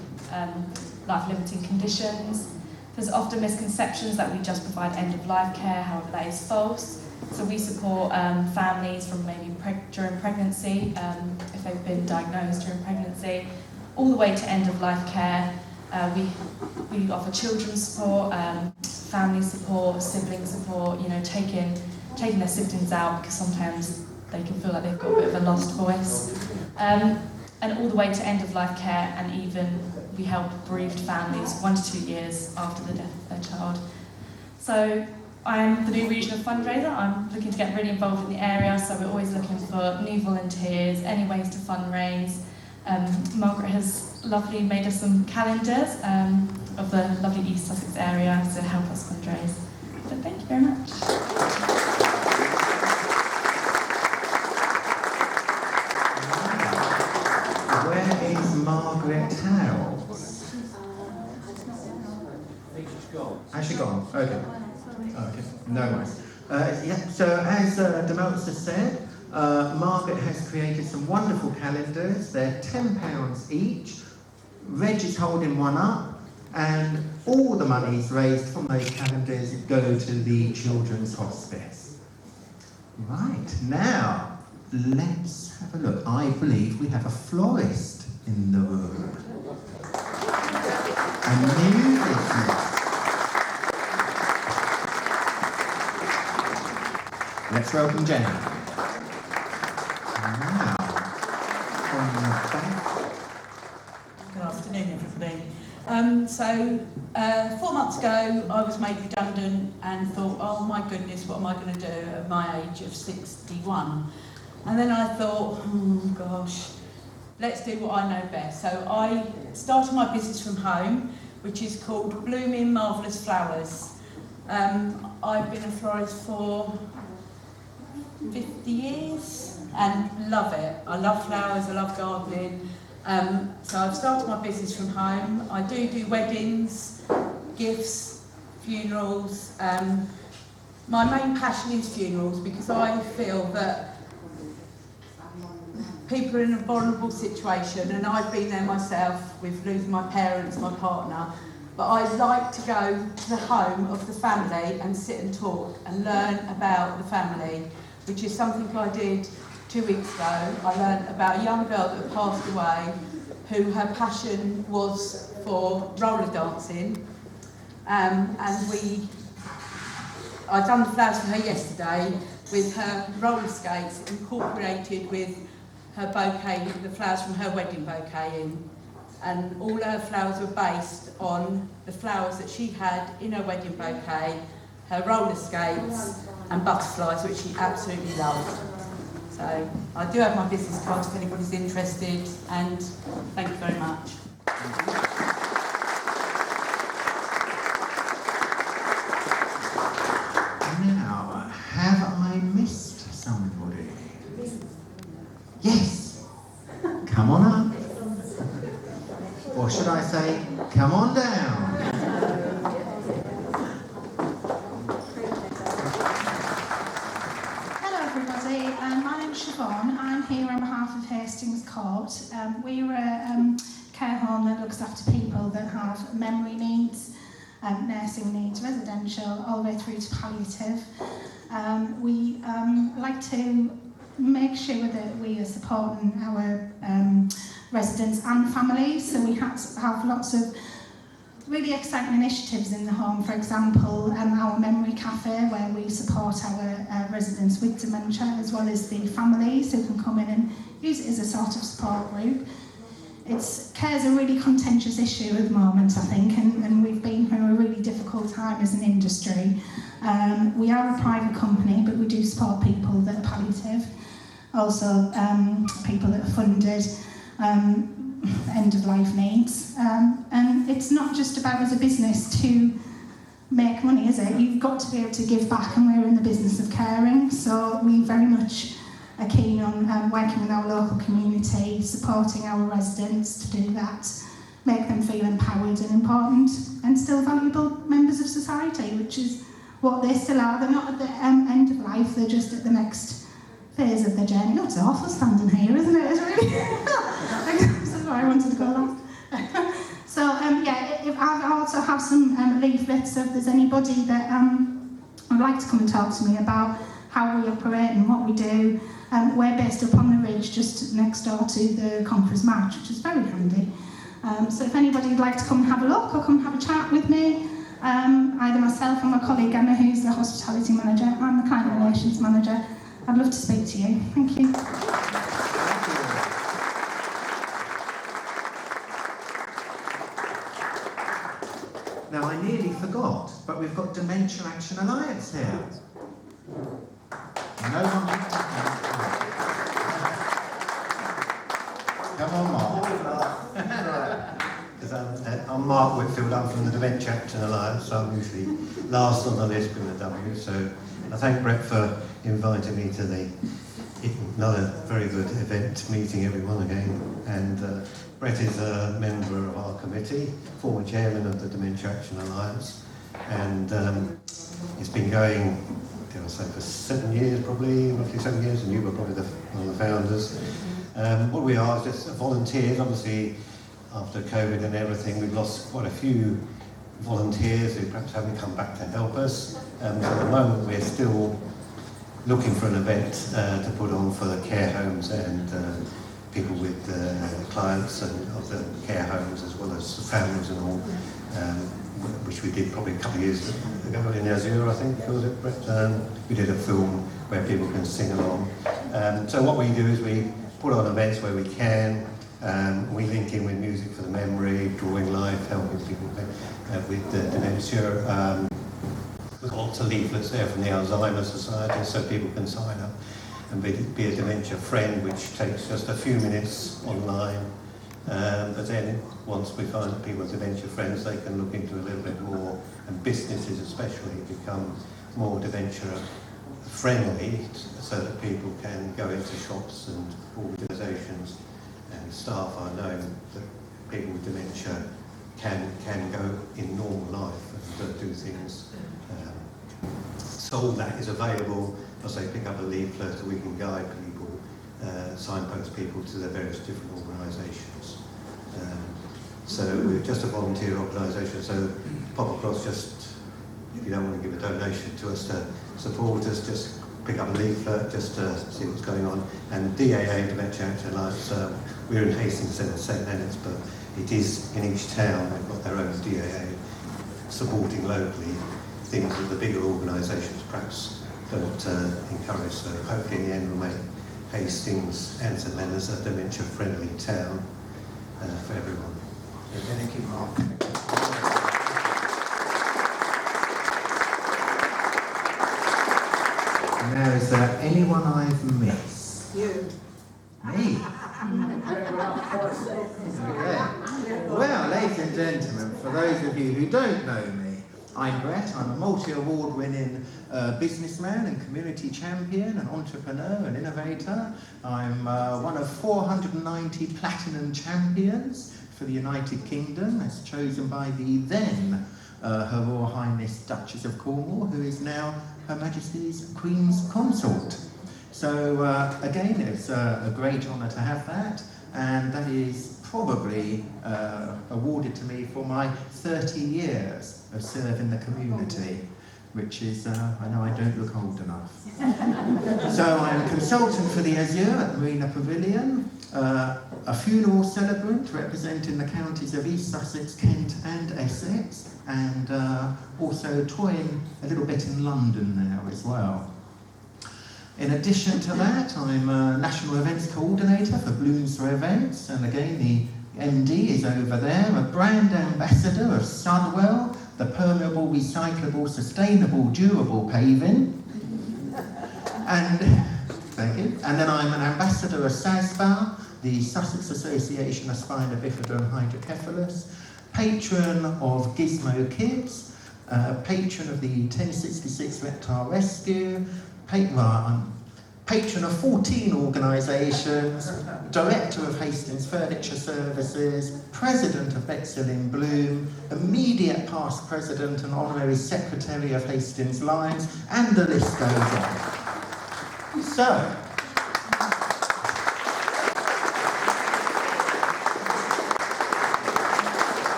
life-limiting conditions. There's often misconceptions that we just provide end-of-life care, however that is false. So we support families from maybe during pregnancy, if they've been diagnosed during pregnancy, all the way to end-of-life care. We offer children's support, family support, sibling support, you know, taking their siblings out because sometimes they can feel like they've got a bit of a lost voice. And all the way to end-of-life care, and even we help bereaved families 1 to 2 years after the death of their child. So I'm the new regional fundraiser. I'm looking to get really involved in the area, so we're always looking for new volunteers, any ways to fundraise. Margaret has lovely made us some calendars of the lovely East Sussex area to help us fundraise. So thank you very much. Where is Margaret House? Has she gone? Okay. Okay, no worries. Yeah, so as De Meltzer said, Margaret has created some wonderful calendars. They're £10 each. Reg is holding one up, and all the monies raised from those calendars go to the Children's Hospice. Right, now, let's have a look. I believe we have a florist in the room. A new business. Let's welcome Jenny. Now, on the back. Good afternoon, everybody. 4 months ago, I was made redundant and thought, oh my goodness, what am I going to do at my age of 61? And then I thought, oh gosh, let's do what I know best. So I started my business from home, which is called Blooming Marvellous Flowers. I've been a florist for 50 years and love it. I love flowers, I love gardening. So I've started my business from home. I do weddings, gifts, funerals. My main passion is funerals because I feel that people are in a vulnerable situation, and I've been there myself with losing my parents, my partner. But I like to go to the home of the family and sit and talk and learn about the family, which is something I did 2 weeks ago. I learned about a young girl that passed away, who her passion was for roller dancing, and I done the flowers for her yesterday with her roller skates incorporated with her bouquet, the flowers from her wedding bouquet in. And all her flowers were based on the flowers that she had in her wedding bouquet, her roller skates and butterflies, which she absolutely loved. So I do have my business card if anybody's interested, and thank you very much. Now, have I missed somebody? Yes. Come on up. Or should I say, come on down. Hello everybody, my name's Siobhan. I'm here on behalf of Hastings Court. We're a care home that looks after people that have memory needs. nursing needs, residential, all the way through to palliative. We like to make sure that we are supporting our residents and families, so we have lots of really exciting initiatives in the home. For example, our memory cafe, where we support our residents with dementia, as well as the families who can come in and use it as a sort of support group. Care's a really contentious issue at the moment, I think, and we've been through a really difficult time as an industry. We are a private company, but we do support people that are palliative, also people that are funded, end-of-life needs. And it's not just about, as a business, to make money, is it? You've got to be able to give back, and we're in the business of caring, so we very much are keen on working with our local community, supporting our residents to do that, make them feel empowered and important, and still valuable members of society, which is what they still are. They're not at the end of life, they're just at the next phase of their journey. Oh, it's awful standing here, isn't it? It's really... That's why I wanted to go last. So, I also have some leaflets, so if there's anybody that would like to come and talk to me about how we operate and what we do. We're based up on the ridge, just next door to the Conference March, which is very handy. So if anybody would like to come and have a look or come have a chat with me, either myself or my colleague Emma, who's the hospitality manager, I'm the client relations manager, I'd love to speak to you. Thank you. Now, I nearly forgot, but we've got Dementia Action Alliance here. No one. Come on, Mark. I'm Mark Whitfield. I'm from the Dementia Action Alliance, so I'm usually last on the list with the W. So I thank Brett for inviting me to another very good event, meeting everyone again. And Brett is a member of our committee, former chairman of the Dementia Action Alliance, and it's been going, dare I say, for 7 years, probably, roughly 7 years, and you were probably one of the founders. What we are is just volunteers. Obviously, after COVID and everything, we've lost quite a few volunteers who perhaps haven't come back to help us. So at the moment, we're still looking for an event to put on for the care homes and people with clients and of the care homes, as well as families and all, which we did probably a couple of years ago in AZURE, I think, was it, Brett? We did a film where people can sing along. So what we do is we put on events where we can. We link in with Music for the Memory, Drawing Life, helping people with dementia. We've got lots of leaflets there from the Alzheimer's Society, so people can sign up and be a dementia friend, which takes just a few minutes online. But then once we find that people are dementia friends, they can look into a little bit more, and businesses especially become more dementia friendly, so that people can go into shops and organisations, and staff are known that people with dementia can go in normal life and do things. So all that is available. As they pick up a leaflet, we can guide people, signpost people to the various different organisations. So we're just a volunteer organisation, so pop across, just if you don't want to give a donation to us to support us, just pick up a leaflet just to see what's going on. And DAA, Dementia Action Alliance, we're in Hastings and St Leonard's, but it is in each town. They've got their own DAA supporting locally things that the bigger organisations perhaps don't encourage. So hopefully in the end we'll make Hastings and St Leonard's a dementia-friendly town for everyone. Thank you, Mark. Now, is there anyone I've missed? You. Me? Okay. Well, ladies and gentlemen, for those of you who don't know me, I'm Brett. I'm a multi-award winning businessman and community champion and entrepreneur and innovator. I'm one of 490 platinum champions for the United Kingdom, as chosen by the then Her Royal Highness Duchess of Cornwall, who is now Her Majesty's Queen's Consort. So again, it's a great honour to have that, and that is probably awarded to me for my 30 years of serving the community, which is, I know I don't look old enough. So I'm a consultant for the AZURE at the Marina Pavilion, a funeral celebrant representing the counties of East Sussex, Kent and Essex, and also toying a little bit in London now as well. In addition to that, I'm a National Events Coordinator for Bloomsbury Events, and again the MD is over there, a brand ambassador of Sunwell, the permeable, recyclable, sustainable, durable paving. And, thank you. And then I'm an ambassador of SASBA, the Sussex Association of Spina Bifida and Hydrocephalus, patron of Gizmo Kids, patron of the 1066 Reptile Rescue, patron of 14 organisations, director of Hastings Furniture Services, president of Bexhill in Bloom, immediate past president and honorary secretary of Hastings Lions, and the list goes on.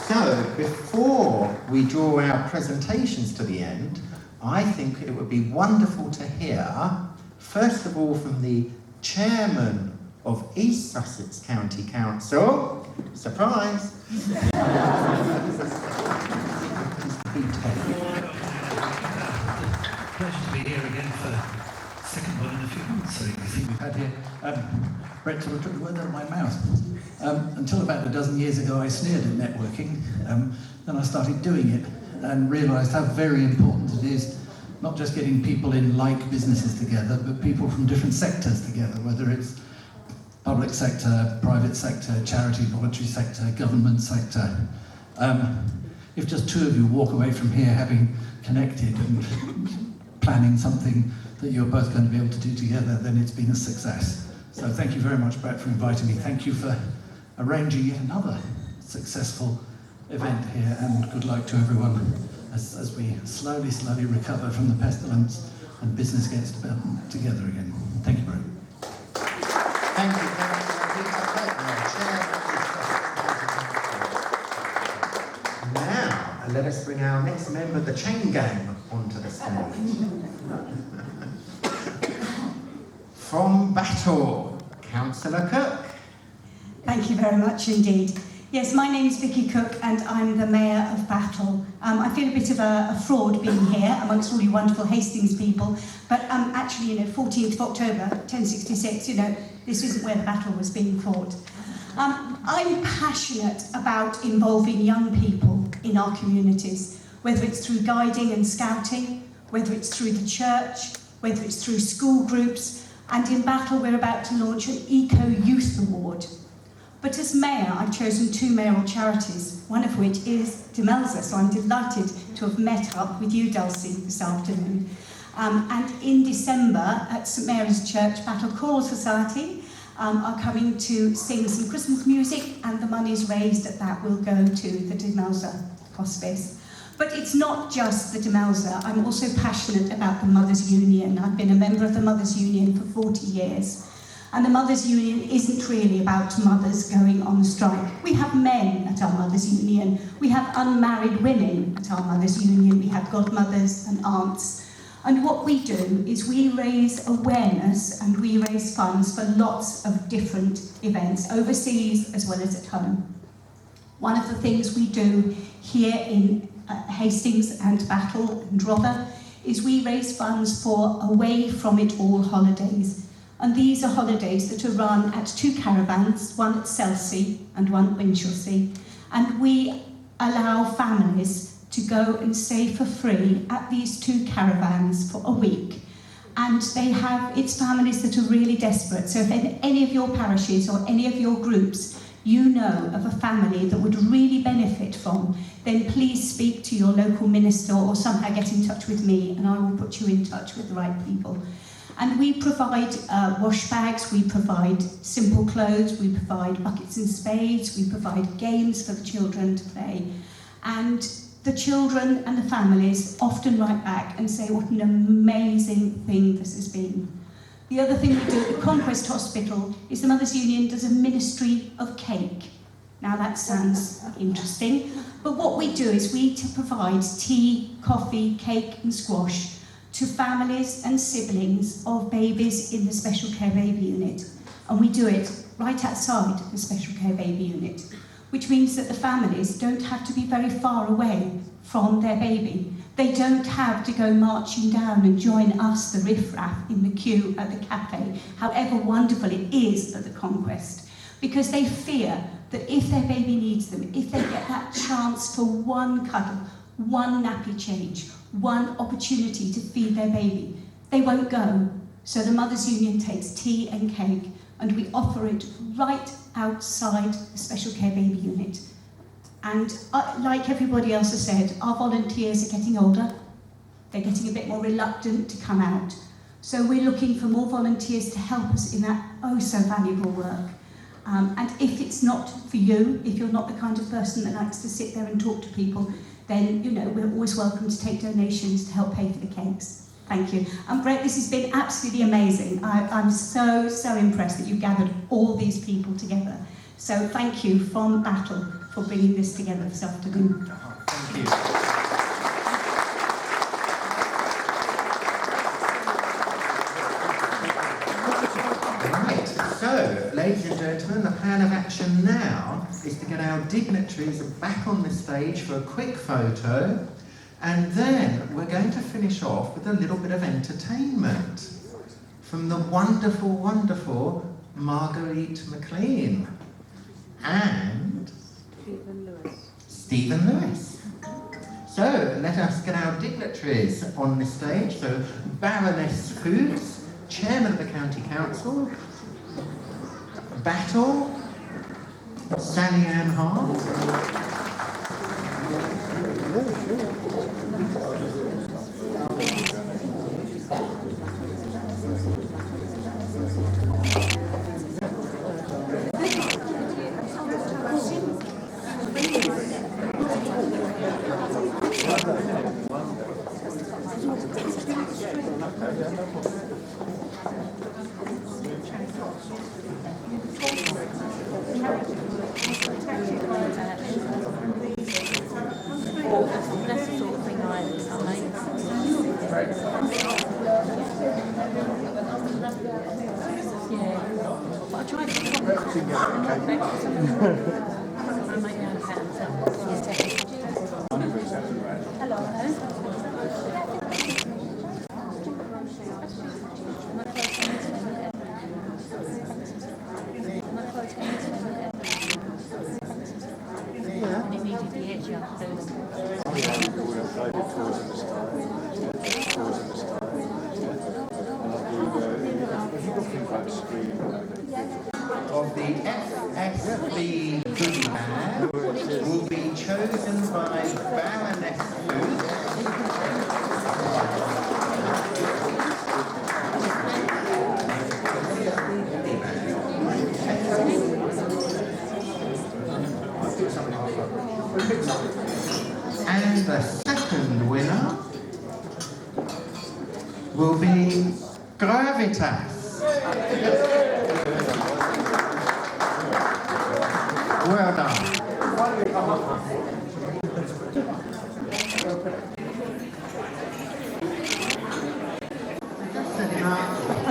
So, before we draw our presentations to the end, I think it would be wonderful to hear, first of all, from the chairman of East Sussex County Council, surprise, Pleasure to be here again for the second one in a few months, I think we've had here. Brett sort of took the word out of my mouth. Until about a dozen years ago, I sneered at networking. Then I started doing it and realised how very important it is, not just getting people in like businesses together, but people from different sectors together, whether it's public sector, private sector, charity, voluntary sector, government sector. If just two of you walk away from here having connected and planning something that you're both going to be able to do together, then it's been a success. So thank you very much, Brett, for inviting me. Thank you for arranging yet another successful event here, and good luck to everyone as we slowly recover from the pestilence and business gets together again. Thank you very much. Thank you very much. Now, let us bring our next member of the chain gang onto the stage. From Battle, Councillor Cook. Thank you very much indeed. Yes, my name is Vicky Cook and I'm the Mayor of Battle. I feel a bit of a fraud being here amongst all you wonderful Hastings people, but actually, 14th of October, 1066, this isn't where the battle was being fought. I'm passionate about involving young people in our communities, whether it's through guiding and scouting, whether it's through the church, whether it's through school groups, and in Battle we're about to launch an Eco Youth Award. But as Mayor, I've chosen two mayoral charities, one of which is Demelza, so I'm delighted to have met up with you, Dulcie, this afternoon. And in December, at St Mary's Church, Battle Choral Society are coming to sing some Christmas music, and the monies raised at that will go to the Demelza Hospice. But it's not just the Demelza. I'm also passionate about the Mothers' Union. I've been a member of the Mothers' Union for 40 years. And the Mothers' Union isn't really about mothers going on strike. We have men at our Mothers' Union. We have unmarried women at our Mothers' Union. We have godmothers and aunts. And what we do is we raise awareness and we raise funds for lots of different events, overseas as well as at home. One of the things we do here in Hastings and Battle and Rother is we raise funds for Away From It All holidays. And these are holidays that are run at two caravans, one at Selsey and one at Winchelsea. And we allow families to go and stay for free at these two caravans for a week. And it's families that are really desperate. So if in any of your parishes or any of your groups you know of a family that would really benefit from, then please speak to your local minister or somehow get in touch with me and I will put you in touch with the right people. And we provide wash bags, we provide simple clothes, we provide buckets and spades, we provide games for the children to play. And the children and the families often write back and say what an amazing thing this has been. The other thing we do at the Conquest Hospital is the Mothers Union does a ministry of cake. Now that sounds interesting, but what we do is we provide tea, coffee, cake and squash to families and siblings of babies in the special care baby unit. And we do it right outside the special care baby unit, which means that the families don't have to be very far away from their baby. They don't have to go marching down and join us, the riffraff, in the queue at the cafe, however wonderful it is at the Conquest, because they fear that if their baby needs them, if they get that chance for one cuddle, one nappy change, one opportunity to feed their baby, they won't go. So the Mothers Union takes tea and cake and we offer it right outside the special care baby unit. And like everybody else has said, our volunteers are getting older. They're getting a bit more reluctant to come out. So we're looking for more volunteers to help us in that oh so valuable work. And if it's not for you, if you're not the kind of person that likes to sit there and talk to people, then, you know, we're always welcome to take donations to help pay for the cakes. Thank you. And Brett, this has been absolutely amazing. I'm so impressed that you've gathered all these people together. So thank you from Battle for bringing this together this afternoon. Thank you. So, ladies and gentlemen, the plan of action now is to get our dignitaries back on the stage for a quick photo, and then we're going to finish off with a little bit of entertainment from the wonderful, wonderful Marguerite McLean and Stephen Lewis. So, let us get our dignitaries on the stage. So, Baroness Foods, Chairman of the County Council, Battle, Sally Ann Hart, That's the sort of thing I make. Yeah, but I tried to I make my own hands. Hello. And it needed the edge up. of the FSB Goodie Bag will be chosen by Baroness Foods. And the second winner will be Gravitas. Well done.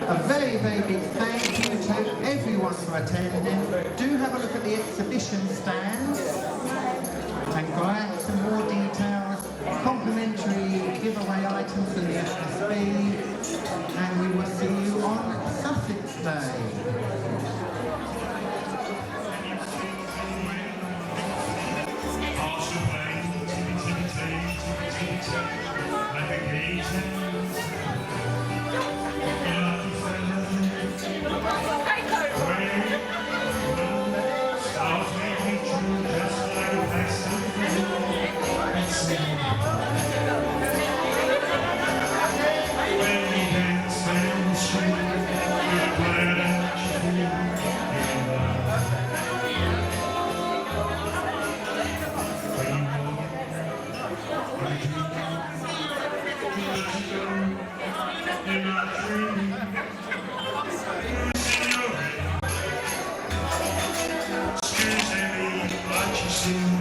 A very, very big thank you to everyone for attending. Do have a look at the exhibition stand and grab some more details, complimentary giveaway items from the FSB, and we will see you on Sussex Day. Hastings.